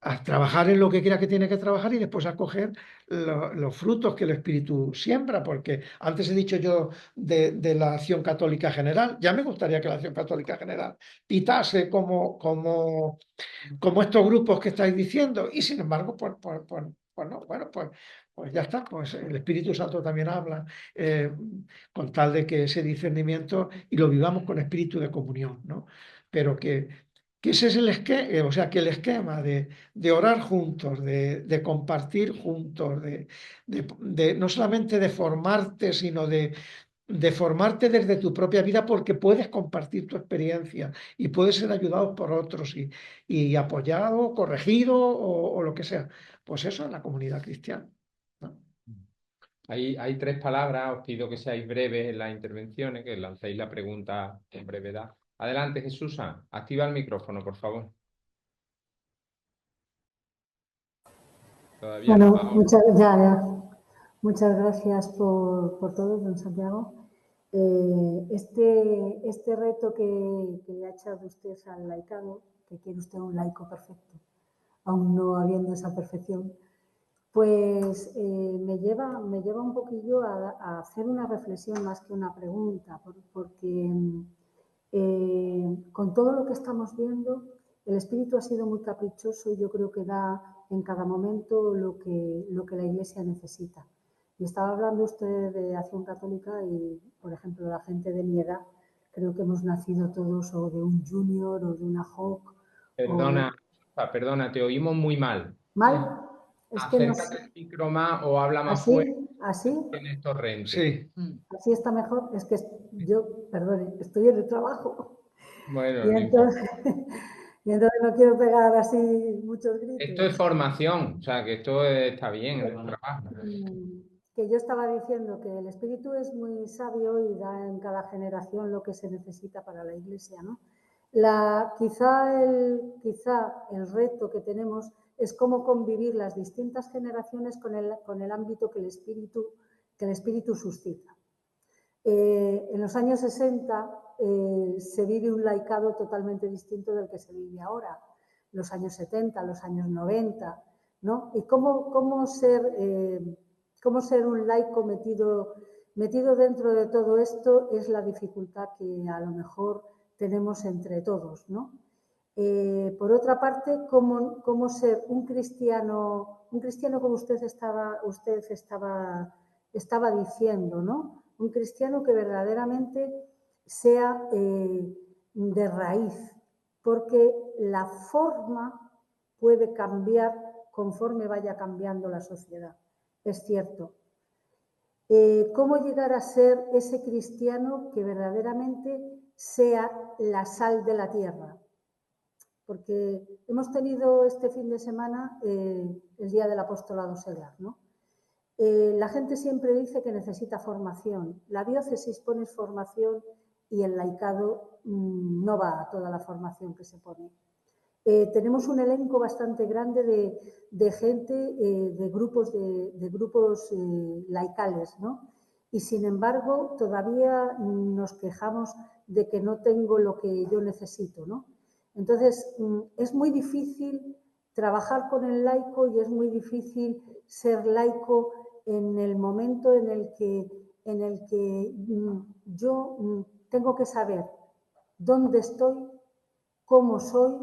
a trabajar en lo que crea que tiene que trabajar y después a coger los frutos que el Espíritu siembra, porque antes he dicho yo de la acción católica general, ya me gustaría que la acción católica general pitase como estos grupos que estáis diciendo, y sin embargo, pues no, bueno, pues ya está, pues el Espíritu Santo también habla, con tal de que ese discernimiento y lo vivamos con espíritu de comunión, ¿no? Pero que ese es el esquema, o sea, que el esquema de orar juntos, de compartir juntos, no solamente de formarte, sino de formarte desde tu propia vida porque puedes compartir tu experiencia y puedes ser ayudado por otros y apoyado, corregido o lo que sea. Pues eso es la comunidad cristiana, ¿no? Hay tres palabras, os pido que seáis breves en las intervenciones, que lancéis la pregunta en brevedad. Adelante, Jesús, activa el micrófono, por favor. Todavía Bueno, no. muchas gracias por todo, don Santiago. Este reto que le ha echado usted al laicado, que quiere usted un laico perfecto, aún no habiendo esa perfección, pues me lleva un poquillo a hacer una reflexión más que una pregunta, porque con todo lo que estamos viendo, el espíritu ha sido muy caprichoso y yo creo que da en cada momento lo que la Iglesia necesita. Y estaba hablando usted de acción católica y, por ejemplo, la gente de mi edad, creo que hemos nacido todos o de un junior o de una Hawk. Perdona, te oímos muy mal. ¿Mal? Es que no Acércate al micro más o habla más ¿Así? fuerte. ¿Así? Tienes torrente. Sí. ¿Así está mejor? Es que yo, perdone, estoy en el trabajo. Bueno, Y entonces, Y entonces no quiero pegar así muchos gritos. Esto es formación, o sea, que esto está bien en el trabajo. Que yo estaba diciendo que el espíritu es muy sabio y da en cada generación lo que se necesita para la Iglesia, ¿no? Quizá el reto que tenemos es cómo convivir las distintas generaciones con el ámbito que el espíritu suscita. En los años 60 se vive un laicado totalmente distinto del que se vive ahora, los años 70, los años 90, ¿no? Y cómo ser un laico metido dentro de todo esto es la dificultad que a lo mejor tenemos entre todos, ¿no? Por otra parte, cómo ser un cristiano como usted estaba diciendo, ¿no? Un cristiano que verdaderamente sea de raíz, porque la forma puede cambiar conforme vaya cambiando la sociedad, es cierto. ¿Cómo llegar a ser ese cristiano que verdaderamente sea la sal de la tierra? Porque hemos tenido este fin de semana el Día del Apostolado Seglar, ¿no? La gente siempre dice que necesita formación. La diócesis pone formación y el laicado no va a toda la formación que se pone. Tenemos un elenco bastante grande de gente, de grupos laicales, ¿no? Y sin embargo, todavía nos quejamos de que no tengo lo que yo necesito, ¿no? Entonces, es muy difícil trabajar con el laico y es muy difícil ser laico en el momento en el que yo tengo que saber dónde estoy, cómo soy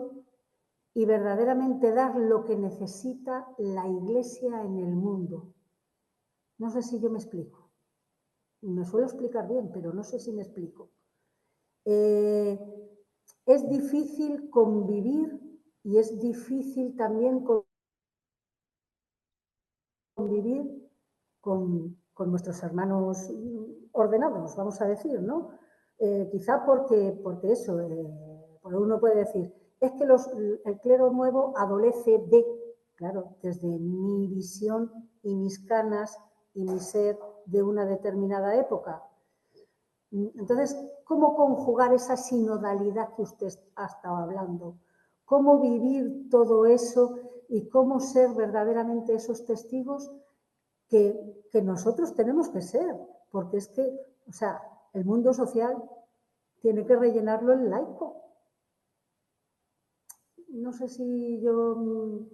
y verdaderamente dar lo que necesita la Iglesia en el mundo. No sé si yo me explico. Me suelo explicar bien, pero no sé si me explico. Es difícil convivir y es difícil también convivir con nuestros hermanos ordenados, vamos a decir, ¿no? Quizá porque eso, porque uno puede decir, es que el clero nuevo adolece de, claro, desde mi visión y mis canas y mi ser de una determinada época. Entonces, ¿cómo conjugar esa sinodalidad que usted ha estado hablando? ¿Cómo vivir todo eso y cómo ser verdaderamente esos testigos que nosotros tenemos que ser? Porque es que, o sea, el mundo social tiene que rellenarlo el laico. No sé si yo...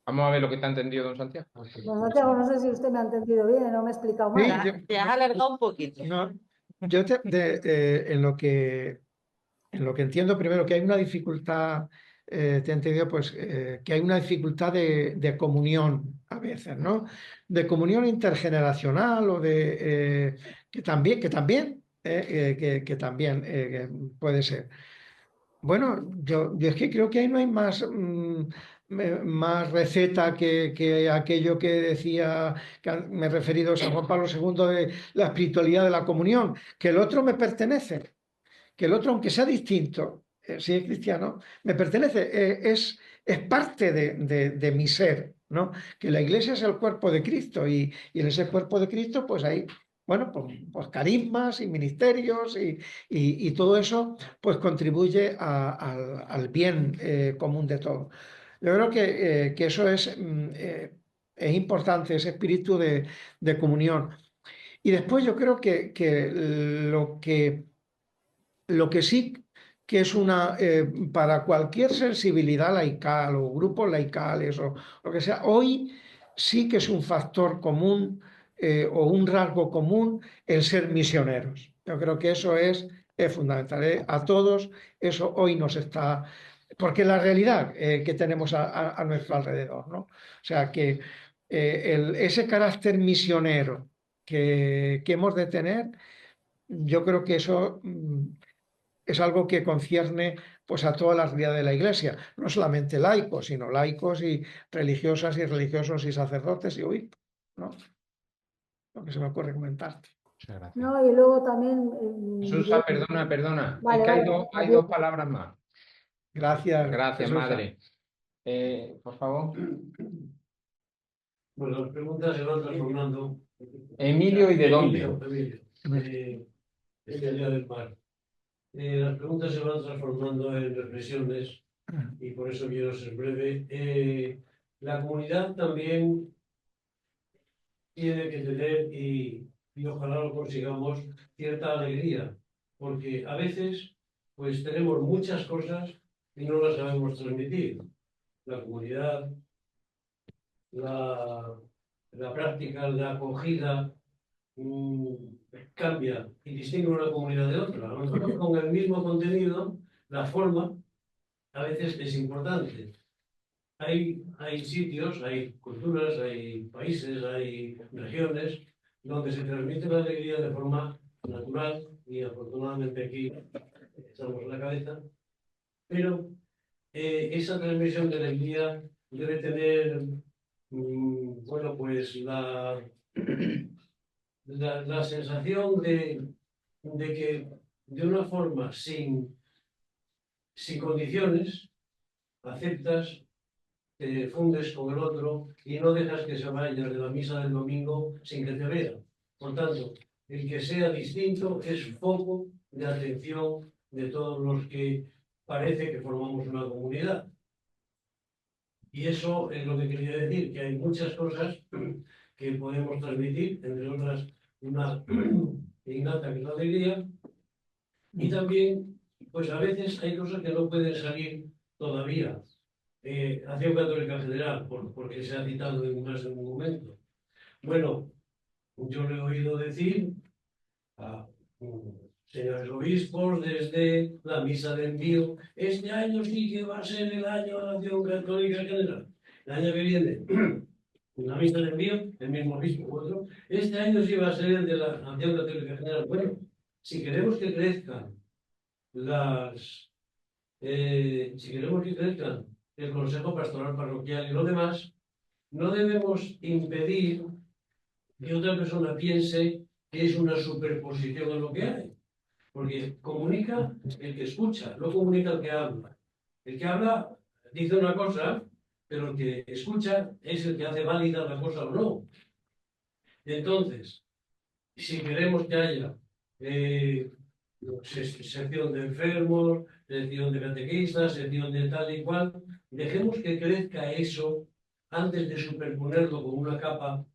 Vamos a ver lo que te ha entendido don Santiago. Don Santiago, no sé si usted me ha entendido bien, no me he explicado mal. Sí, Te has alargado un poquito. no, yo en lo que entiendo primero que hay una dificultad, te he entendido pues que hay una dificultad de comunión a veces, ¿no? De comunión intergeneracional o que también puede ser. Bueno, yo es que creo que ahí no hay más receta que aquello que decía, que me he referido a San Juan Pablo II de la espiritualidad de la comunión, que el otro me pertenece, que el otro, aunque sea distinto, si es cristiano, me pertenece, es parte de mi ser, ¿no? Que la iglesia es el cuerpo de Cristo y en ese cuerpo de Cristo, pues hay, bueno, pues carismas y ministerios y todo eso, pues contribuye al bien común de todos. Yo creo que eso es importante, ese espíritu de comunión. Y después yo creo que lo que sí que es para cualquier sensibilidad laical o grupos laicales o lo que sea, hoy sí que es un factor común o un rasgo común el ser misioneros. Yo creo que eso es fundamental. A todos eso hoy nos está... Porque la realidad que tenemos a nuestro alrededor, ¿no? O sea que ese carácter misionero que hemos de tener, yo creo que eso es algo que concierne pues, a toda la realidad de la Iglesia, no solamente laicos, sino laicos y religiosas y religiosos y sacerdotes y obispos, ¿no? Lo que se me ocurre comentarte. Muchas gracias. No, y luego también... Susa, perdona. Vale, Es que vale, hay dos palabras más. Gracias. Gracias, Jesús. madre. Por favor. Bueno, las preguntas se van transformando. Emilio, ¿y de dónde? Emilio, es de allá del mar. Las preguntas se van transformando en reflexiones y por eso quiero ser breve. La comunidad también tiene que tener, y ojalá lo consigamos, cierta alegría, porque a veces pues tenemos muchas cosas y no las sabemos transmitir. La comunidad, la práctica, la acogida, cambia y distingue una comunidad de otra. A lo mejor con el mismo contenido, la forma a veces es importante. Hay sitios, hay culturas, hay países, hay regiones donde se transmite la alegría de forma natural y afortunadamente aquí estamos en la cabeza, pero esa transmisión de alegría debe tener, bueno, pues la sensación de que de una forma sin condiciones aceptas, te fundes con el otro y no dejas que se vaya de la misa del domingo sin que te vea. Por tanto, el que sea distinto es foco de atención de todos los que parece que formamos una comunidad. Y eso es lo que quería decir, que hay muchas cosas que podemos transmitir, entre otras una innata que es la alegría, y también, pues a veces hay cosas que no pueden salir todavía. Acción Católica General, porque se ha citado más en un momento. Bueno, yo le he oído decir a señores obispos desde la misa de envío, este año sí que va a ser el año de la Acción Católica General. El año que viene, la misa de envío, el mismo obispo otro, este año sí va a ser el de la Acción Católica General. Bueno, si queremos que crezcan el Consejo Pastoral Parroquial y lo demás, no debemos impedir que otra persona piense que es una superposición a lo que hay. Porque comunica el que escucha, no comunica el que habla. El que habla dice una cosa, pero el que escucha es el que hace válida la cosa o no. Entonces, si queremos que haya sección de enfermos, sección de catequistas, sección de tal y cual, dejemos que crezca eso antes de superponerlo con una capa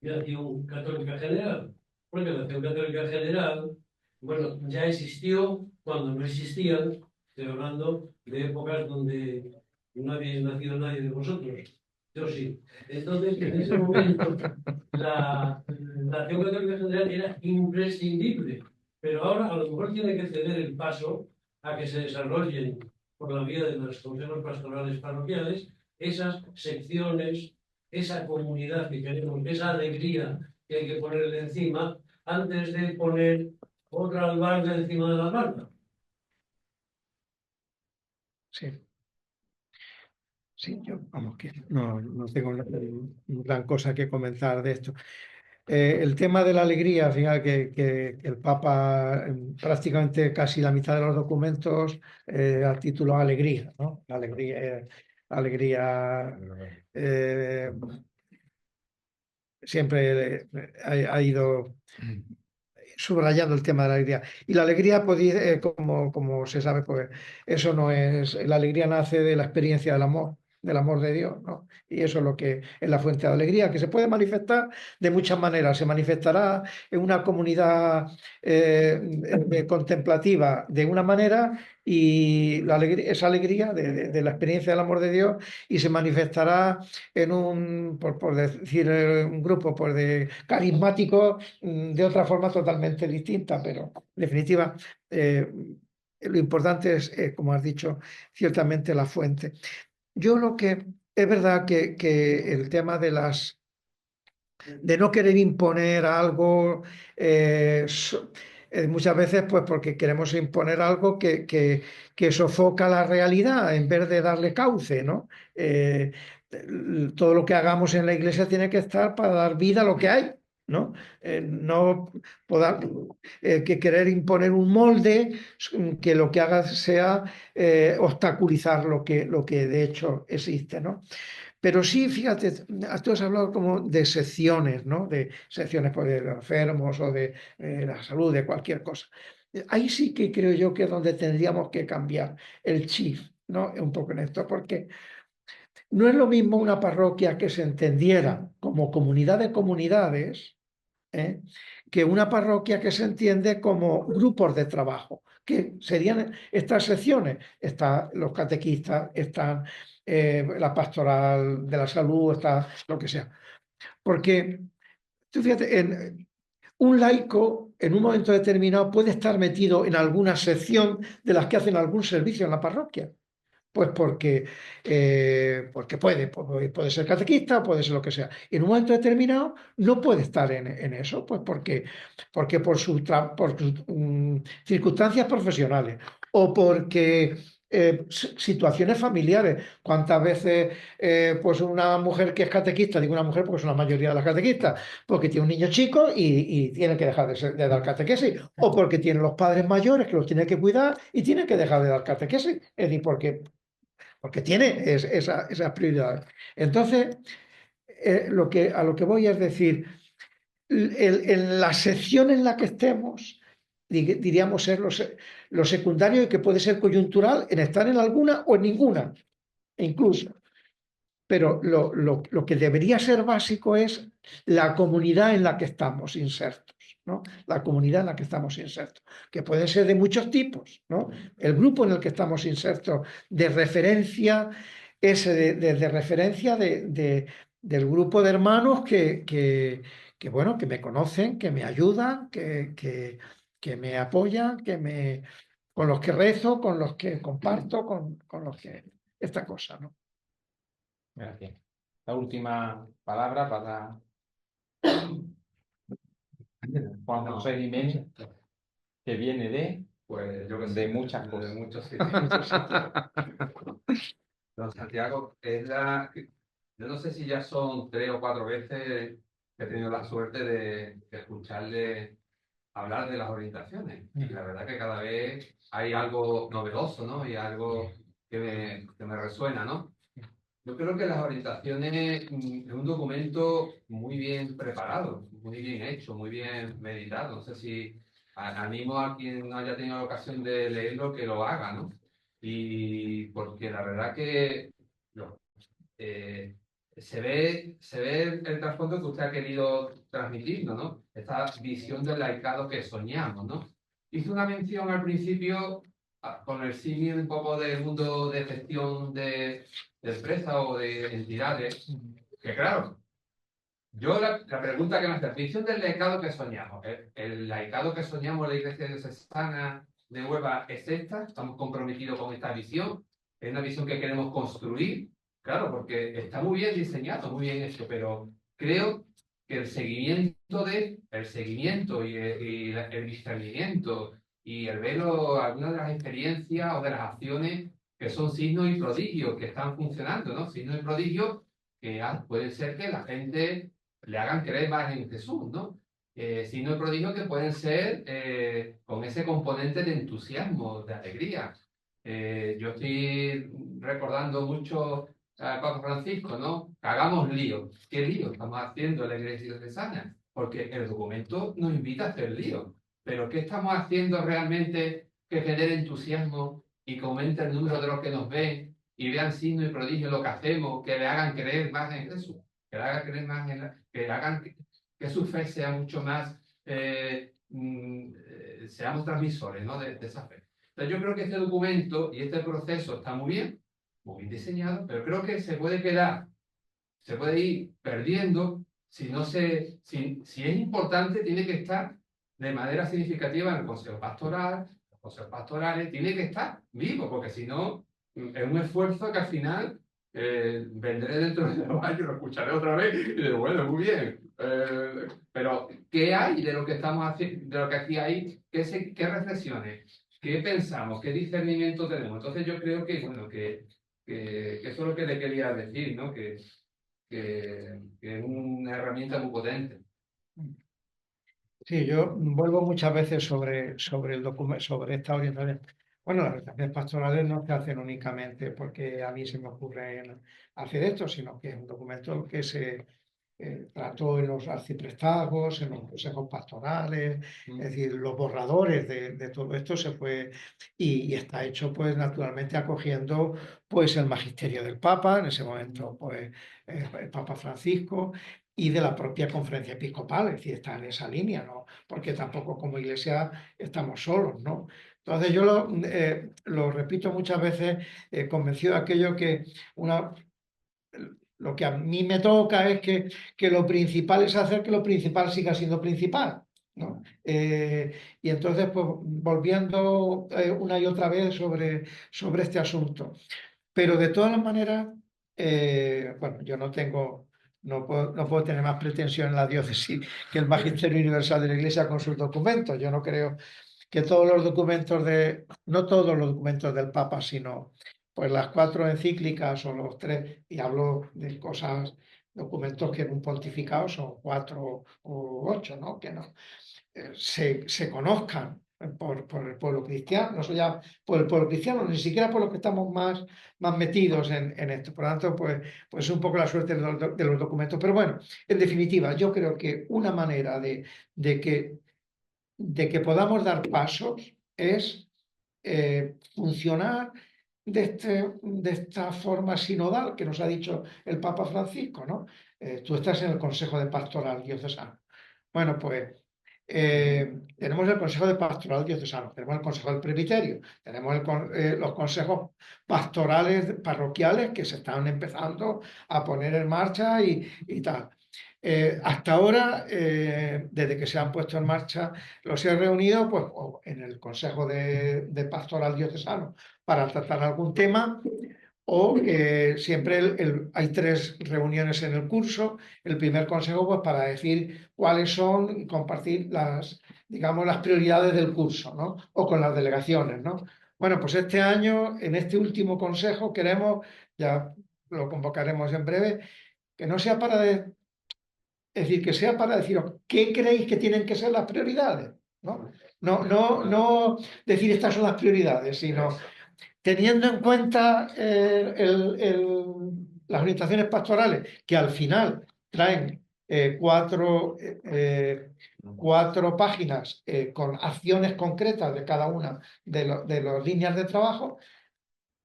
de Acción Católica General. Porque la Acción Católica General, bueno, ya existió cuando no existían, estoy hablando de épocas donde no había nacido nadie de vosotros. Yo sí. Entonces, en ese momento, la Acción Católica General era imprescindible. Pero ahora a lo mejor tiene que ceder el paso a que se desarrollen por la vía de los consejos pastorales parroquiales esas secciones, esa comunidad que queremos, esa alegría que hay que ponerle encima antes de poner otra albarda encima de la albarda. Sí. Sí, yo vamos que no tengo gran cosa que comentar de esto. El tema de la alegría, fíjate que el Papa, prácticamente casi la mitad de los documentos, ha titulado Alegría, ¿no? Alegría siempre ha ido subrayando el tema de la alegría. Y la alegría, pues, como se sabe, pues eso no es, la alegría nace de la experiencia del amor de Dios, ¿no? Y eso es lo que es la fuente de alegría, que se puede manifestar de muchas maneras. Se manifestará en una comunidad contemplativa de una manera, y esa alegría de la experiencia del amor de Dios, y se manifestará en por decir, un grupo pues, de carismáticos de otra forma totalmente distinta, pero en definitiva lo importante es, como has dicho, ciertamente la fuente. Yo lo que es verdad que el tema de no querer imponer algo, muchas veces pues porque queremos imponer algo que sofoca la realidad en vez de darle cauce, ¿no? Todo lo que hagamos en la iglesia tiene que estar para dar vida a lo que hay. ¿no? No que querer imponer un molde que lo que haga sea obstaculizar lo que de hecho existe, ¿no? Pero sí, fíjate, tú has hablado como de secciones, ¿no? De secciones pues, de enfermos o de la salud, de cualquier cosa. Ahí sí que creo yo que es donde tendríamos que cambiar el chip, ¿no? Un poco en esto, porque no es lo mismo una parroquia que se entendiera como comunidad de comunidades, ¿eh? Que una parroquia que se entiende como grupos de trabajo, que serían estas secciones. Están los catequistas, están la pastoral de la salud, está lo que sea. Porque, tú fíjate, un laico en un momento determinado puede estar metido en alguna sección de las que hacen algún servicio en la parroquia. Pues porque puede ser catequista, puede ser lo que sea. Y en un momento determinado no puede estar en eso, pues porque por sus circunstancias profesionales o porque situaciones familiares. ¿Cuántas veces pues una mujer que es catequista, digo una mujer porque son la mayoría de las catequistas, porque tiene un niño chico y tiene que dejar de dar catequesis, o porque tiene los padres mayores que los tiene que cuidar y tiene que dejar de dar catequesis? Es decir, porque tiene esas prioridades. Entonces, a lo que voy es decir, en la sección en la que estemos, diríamos ser lo secundario y que puede ser coyuntural en estar en alguna o en ninguna, incluso. Pero lo que debería ser básico es la comunidad en la que estamos insertos, ¿no? La comunidad en la que estamos insertos, que puede ser de muchos tipos, ¿no? El grupo en el que estamos insertos de referencia, de referencia del grupo de hermanos bueno, que me conocen, que me ayudan, que me apoyan, con los que rezo, con los que comparto, con los que... Esta cosa, ¿no? Gracias. La última palabra para Juan José Jiménez, que viene de Pues yo que de sé, muchas de cosas. muchos sitios. Don Santiago, yo no sé si ya son 3 o 4 veces que he tenido la suerte de escucharle hablar de las orientaciones. Y la verdad que cada vez hay algo novedoso, ¿no? Y algo que me resuena, ¿no? Yo creo que las orientaciones es un documento muy bien preparado, muy bien hecho, muy bien meditado. No sé si animo a quien no haya tenido la ocasión de leerlo que lo haga, ¿no? Y porque la verdad que no, se ve el trasfondo que usted ha querido transmitirnos, ¿no? Esta visión del laicado que soñamos, ¿no? Hizo una mención al principio con el símil un poco del mundo de gestión de empresas o de entidades, que claro, yo la pregunta que me hace, visión del laicado que soñamos, el laicado que soñamos en la Iglesia Diocesana de Huelva es esta, estamos comprometidos con esta visión, es una visión que queremos construir, claro, porque está muy bien diseñado, muy bien hecho, pero creo que el seguimiento y el discernimiento y el ver algunas de las experiencias o de las acciones que son signos y prodigios que están funcionando, ¿no? Signos y prodigios que pueden ser que la gente le hagan creer más en Jesús, ¿no? Signos y prodigios que pueden ser con ese componente de entusiasmo, de alegría. Yo estoy recordando mucho al Papa Francisco, ¿no? Que hagamos lío. ¿Qué lío estamos haciendo en la Iglesia Diocesana? Porque el documento nos invita a hacer lío. Pero ¿qué estamos haciendo realmente que genere entusiasmo y que aumente el número de los que nos ven y vean signos y prodigios lo que hacemos, que le hagan creer más en Jesús? Que le hagan creer más que hagan que su fe sea mucho más, seamos transmisores, ¿no? de esa fe. Entonces yo creo que este documento y este proceso está muy bien diseñado, pero creo que se puede ir perdiendo si es importante, tiene que estar de manera significativa en el Consejo Pastoral, los consejos pastorales, tiene que estar vivo, porque si no, es un esfuerzo que al final vendré dentro de 2 años, lo escucharé otra vez y diré, bueno, muy bien. Pero, ¿qué hay de lo que estamos haciendo, de lo que aquí hay? ¿Qué reflexiones? ¿Qué pensamos? ¿Qué discernimiento tenemos? Entonces yo creo que, bueno, que eso es lo que le quería decir, ¿no? Que es una herramienta muy potente. Sí, yo vuelvo muchas veces sobre el documento, sobre esta orientación. Bueno, las orientaciones pastorales no se hacen únicamente porque a mí se me ocurre hacer esto, sino que es un documento que se trató en los arciprestazgos, en los consejos pastorales, es decir, los borradores de todo esto se fue y está hecho pues naturalmente acogiendo pues el magisterio del Papa, en ese momento pues el Papa Francisco y de la propia conferencia episcopal, es decir, está en esa línea, ¿no? Porque tampoco como iglesia estamos solos, ¿no? Entonces yo lo repito muchas veces, convencido de aquello que lo que a mí me toca es que lo principal es hacer que lo principal siga siendo principal, ¿no? Y entonces, pues, volviendo una y otra vez sobre este asunto. Pero de todas las maneras, bueno, yo no puedo tener más pretensión en la diócesis que el Magisterio Universal de la Iglesia con sus documentos. Yo no creo que todos los documentos no todos los documentos del Papa, sino pues las 4 encíclicas o los 3, y hablo de cosas, documentos que en un pontificado son 4 o 8, ¿no? Que no se conozcan por el pueblo cristiano, no solo ya por el pueblo cristiano, ni siquiera por los que estamos más metidos en esto. Por lo tanto, pues es un poco la suerte de los documentos. Pero bueno, en definitiva, yo creo que una manera de que podamos dar pasos es funcionar de esta forma sinodal que nos ha dicho el Papa Francisco, ¿no? Tú estás en el Consejo de Pastoral Diocesano. Bueno, pues tenemos el Consejo de Pastoral Diocesano, tenemos el Consejo del Presbiterio, tenemos los consejos pastorales parroquiales que se están empezando a poner en marcha y tal. Hasta ahora, desde que se han puesto en marcha, los he reunido pues, o en el Consejo de Pastoral Diocesano para tratar algún tema, o siempre hay 3 reuniones en el curso. El primer consejo pues, para decir cuáles son y compartir digamos, las prioridades del curso, ¿no? O con las delegaciones, ¿no? Bueno, pues este año, en este último consejo, queremos, ya lo convocaremos en breve, que no sea es decir, que sea para deciros qué creéis que tienen que ser las prioridades, ¿no? No decir estas son las prioridades, sino teniendo en cuenta las orientaciones pastorales, que al final traen 4 páginas con acciones concretas de cada una de las líneas de trabajo,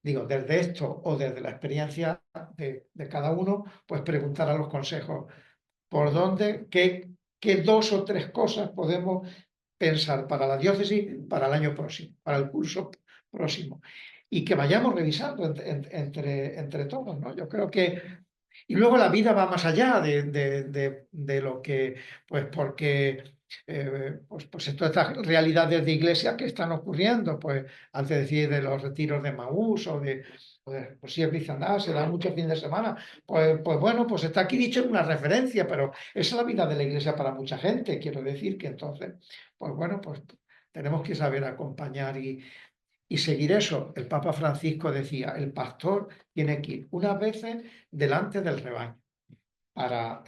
digo, desde esto o desde la experiencia de cada uno, pues preguntar a los consejos por dónde, qué 2 o 3 cosas podemos pensar para la diócesis para el año próximo, para el curso próximo. Y que vayamos revisando entre todos, ¿no? Yo creo que... Y luego la vida va más allá de lo que, pues porque pues todas estas realidades de iglesia que están ocurriendo, pues antes de decir de los retiros de Maús pues si es Bizandá, se da muchos fines de semana, pues bueno, pues está aquí dicho una referencia, pero esa es la vida de la iglesia para mucha gente, quiero decir que entonces, pues bueno, pues tenemos que saber acompañar y seguir eso. El Papa Francisco decía, el pastor tiene que ir unas veces delante del rebaño para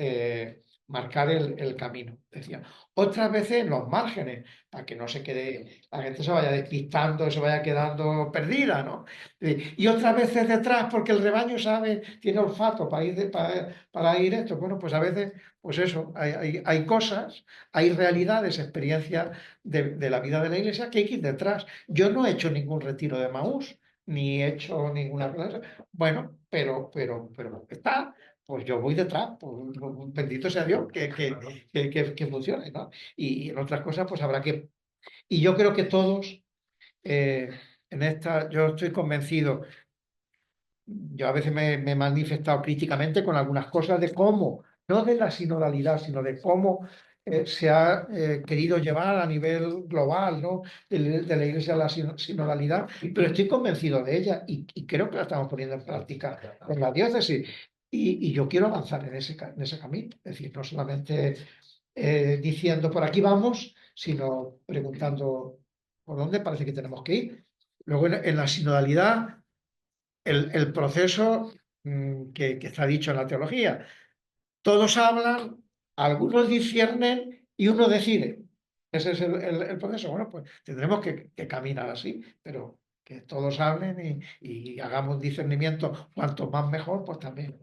marcar el camino, decía. Otras veces en los márgenes, para que no se quede, la gente se vaya despistando, se vaya quedando perdida, ¿no? Y otras veces detrás, porque el rebaño tiene olfato para ir esto. Bueno, pues a veces, pues eso, hay cosas, hay realidades, experiencias de la vida de la iglesia que hay que ir detrás. Yo no he hecho ningún retiro de Maús, ni he hecho ninguna cosa. Bueno, pero está, pues yo voy detrás, pues, bendito sea Dios, que funcione, ¿no? Y en otras cosas, pues habrá que... Y yo creo que todos, yo estoy convencido, yo a veces me he manifestado críticamente con algunas cosas de cómo, no de la sinodalidad, sino de cómo se ha querido llevar a nivel global, ¿no? de la Iglesia la sinodalidad, pero estoy convencido de ella y creo que la estamos poniendo en práctica en la diócesis. Y yo quiero avanzar en ese camino, es decir, no solamente diciendo por aquí vamos, sino preguntando por dónde parece que tenemos que ir. Luego en la sinodalidad, el proceso que está dicho en la teología, todos hablan algunos disciernen y uno decide. Ese es el proceso. Bueno, pues tendremos que caminar así, pero que todos hablen y hagamos discernimiento, cuanto más mejor, pues también.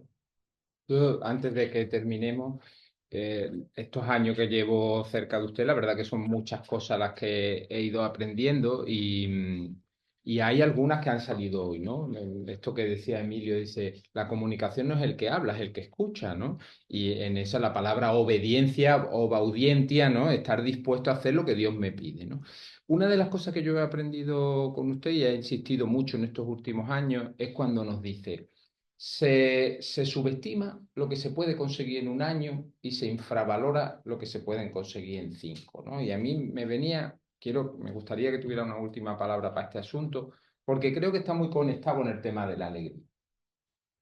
Yo, antes de que terminemos, estos años que llevo cerca de usted, la verdad que son muchas cosas las que he ido aprendiendo y hay algunas que han salido hoy, ¿no? Esto que decía Emilio, dice, la comunicación no es el que habla, es el que escucha, ¿no? Y en esa la palabra obediencia, obaudientia, ¿no? Estar dispuesto a hacer lo que Dios me pide, ¿no? Una de las cosas que yo he aprendido con usted y he insistido mucho en estos últimos años es cuando nos dice, se subestima lo que se puede conseguir en un año y se infravalora lo que se pueden conseguir en 5, ¿no? Y a mí me gustaría que tuviera una última palabra para este asunto, porque creo que está muy conectado con el tema de la alegría.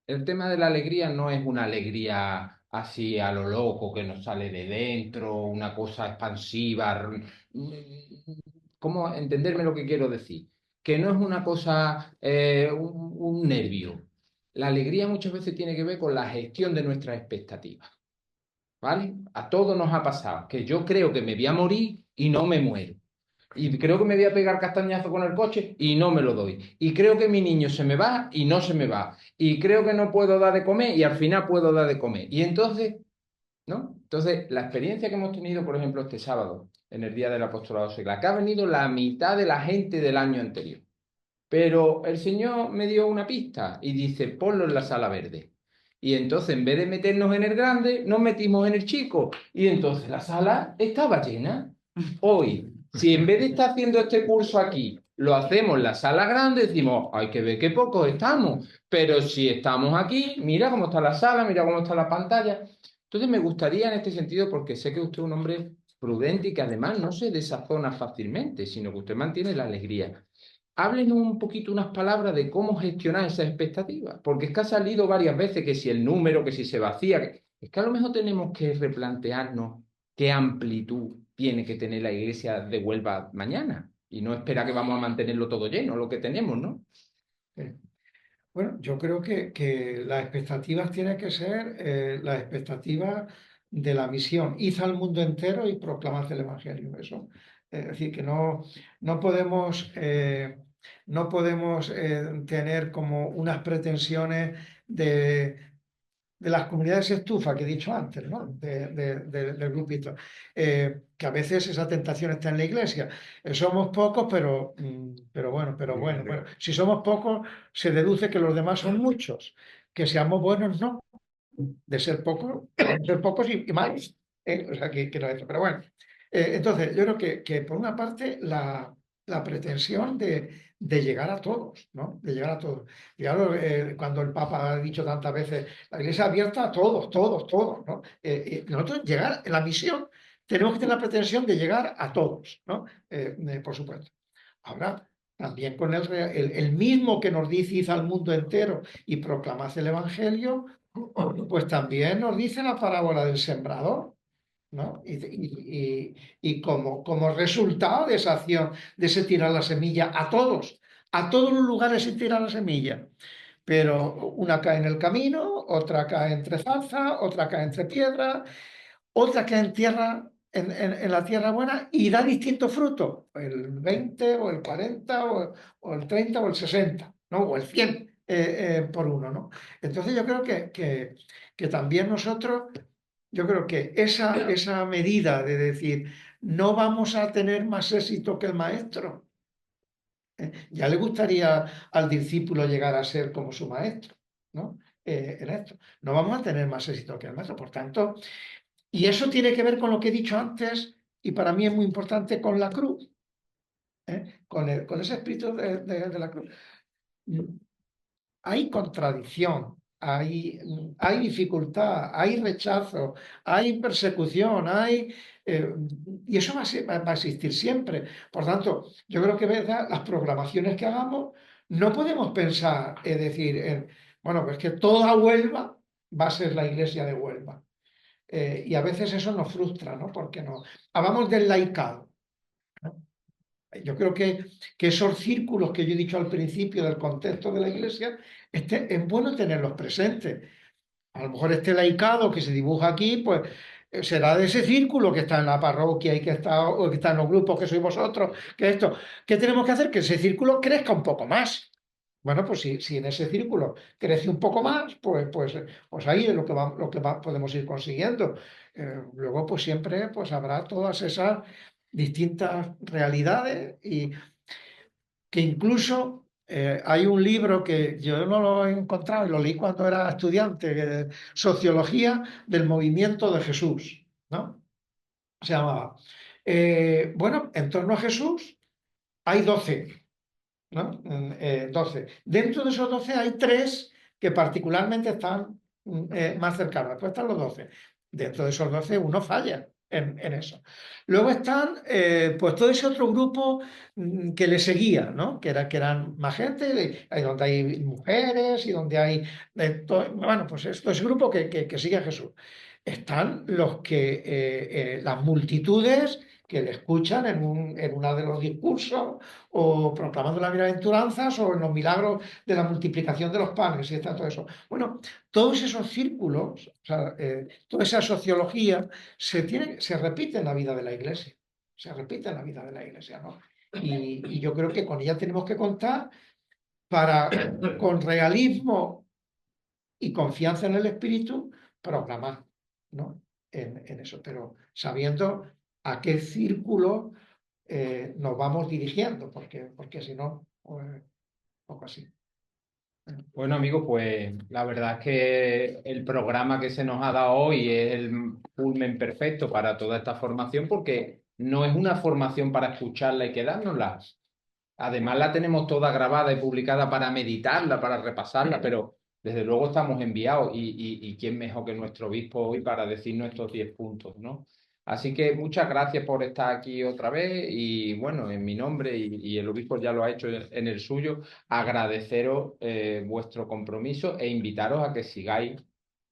El tema de la alegría no es una alegría así a lo loco que nos sale de dentro, una cosa expansiva. ¿Cómo entenderme lo que quiero decir? Que no es una cosa, un nervio. La alegría muchas veces tiene que ver con la gestión de nuestras expectativas, ¿vale? A todos nos ha pasado que yo creo que me voy a morir y no me muero. Y creo que me voy a pegar castañazo con el coche y no me lo doy. Y creo que mi niño se me va y no se me va. Y creo que no puedo dar de comer y al final puedo dar de comer. Y entonces, ¿no? Entonces, la experiencia que hemos tenido, por ejemplo, este sábado, en el Día del Apostolado Seglar, que ha venido la mitad de la gente del año anterior. Pero el Señor me dio una pista y dice, ponlo en la sala verde. Y entonces, en vez de meternos en el grande, nos metimos en el chico. Y entonces la sala estaba llena. Hoy, si en vez de estar haciendo este curso aquí, lo hacemos en la sala grande, decimos, hay que ver qué pocos estamos. Pero si estamos aquí, mira cómo está la sala, mira cómo está la pantalla. Entonces me gustaría en este sentido, porque sé que usted es un hombre prudente y que además no se desazona fácilmente, sino que usted mantiene la alegría. Háblenos un poquito, unas palabras de cómo gestionar esas expectativas, porque es que ha salido varias veces que si el número, que si se vacía, es que a lo mejor tenemos que replantearnos qué amplitud tiene que tener la iglesia de Huelva mañana y no esperar que vamos a mantenerlo todo lleno, lo que tenemos, ¿no? Bueno, yo creo que las expectativas tienen que ser las expectativas de la misión. Id al mundo entero y proclamad el Evangelio. Eso. Es decir, que no podemos, no podemos tener como unas pretensiones de las comunidades estufa que he dicho antes, ¿no? Del grupito. Que a veces esa tentación está en la iglesia. Somos pocos, pero bueno. Si somos pocos, se deduce que los demás son muchos. Que seamos buenos, no. De ser pocos y más. O sea, que no es eso. Pero bueno. Entonces, yo creo que por una parte la pretensión de llegar a todos, ¿no? De llegar a todos. Y claro, cuando el Papa ha dicho tantas veces, la iglesia abierta a todos, ¿no? Nosotros llegar, en la misión, tenemos que tener la pretensión de llegar a todos, ¿no? Por supuesto. Ahora, también con el mismo que nos dice, id al mundo entero y proclamad el Evangelio, pues también nos dice la parábola del sembrador, ¿no? Y como resultado de esa acción, de ese tirar la semilla a todos los lugares se tira la semilla, pero una cae en el camino, otra cae entre zarza, otra cae entre piedras, otra cae en tierra, en la tierra buena y da distintos frutos, el 20 o el 40 o el 30 o el 60, ¿no? O el 100 por uno, ¿no? Entonces yo creo que también nosotros, yo creo que esa medida de decir, no vamos a tener más éxito que el maestro. Ya le gustaría al discípulo llegar a ser como su maestro, ¿no? En esto. No vamos a tener más éxito que el maestro. Por tanto, y eso tiene que ver con lo que he dicho antes, y para mí es muy importante, con la cruz. Con ese espíritu de la cruz. Hay contradicción, hay dificultad, hay rechazo, hay persecución, y eso va a existir siempre. Por tanto, yo creo que, ¿verdad?, las programaciones que hagamos, no podemos pensar, es decir, bueno, pues que toda Huelva va a ser la iglesia de Huelva. Y a veces eso nos frustra, ¿no? Porque no. Hablamos del laicado. Yo creo que esos círculos que yo he dicho al principio del contexto de la iglesia, es bueno tenerlos presentes. A lo mejor este laicado que se dibuja aquí, pues será de ese círculo que está en la parroquia y que está, o que está en los grupos que sois vosotros, que esto. ¿Qué tenemos que hacer? Que ese círculo crezca un poco más. Bueno, pues si en ese círculo crece un poco más, pues ahí es lo que podemos ir consiguiendo. Luego, pues siempre pues habrá todas esas distintas realidades y que incluso hay un libro que yo no lo he encontrado y lo leí cuando era estudiante, Sociología del Movimiento de Jesús, ¿no? Se llamaba. Bueno, en torno a Jesús hay 12, ¿no? 12. Dentro de esos 12 hay 3 que particularmente están más cercanos. Después están los 12. Dentro de esos 12 uno falla en eso. Luego están pues todo ese otro grupo que le seguía, ¿no? Que eran más gente, donde hay mujeres y donde hay... bueno, pues esto es el grupo que sigue a Jesús. Están los que las multitudes que le escuchan en uno de los discursos o proclamando las bienaventuranzas o en los milagros de la multiplicación de los panes y está todo eso. Bueno, todos esos círculos, o sea, toda esa sociología se repite en la vida de la Iglesia, se repite en la vida de la Iglesia, ¿no? Y yo creo que con ella tenemos que contar para, con realismo y confianza en el Espíritu, proclamar, ¿no? En eso, pero sabiendo a qué círculo nos vamos dirigiendo, porque si no, pues, un poco así. Bueno, amigos, pues la verdad es que el programa que se nos ha dado hoy es el culmen perfecto para toda esta formación, porque no es una formación para escucharla y quedárnosla. Además, la tenemos toda grabada y publicada para meditarla, para repasarla, pero desde luego estamos enviados y quién mejor que nuestro obispo hoy para decirnos estos 10 puntos, ¿no? Así que muchas gracias por estar aquí otra vez y bueno, en mi nombre y el obispo ya lo ha hecho en el suyo, agradeceros vuestro compromiso e invitaros a que sigáis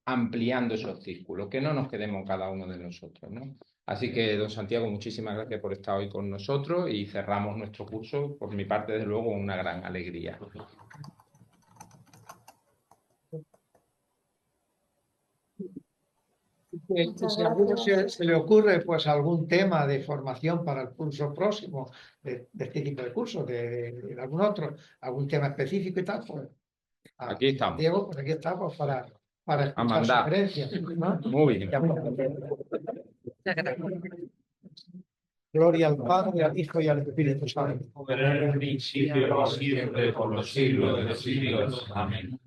ampliando esos círculos, que no nos quedemos cada uno de nosotros, ¿no? Así que, don Santiago, muchísimas gracias por estar hoy con nosotros y cerramos nuestro curso, por mi parte, desde luego, una gran alegría. Si a alguno se le ocurre pues algún tema de formación para el curso próximo, de este tipo de cursos, de algún otro, algún tema específico y tal, pues Aquí estamos. Diego, pues aquí estamos para escuchar mandar. sugerencias, ¿no? Muy bien. Gloria al Padre, al Hijo y al Espíritu Santo. Como era en el principio, ahora y siempre, por los siglos de los siglos. Amén.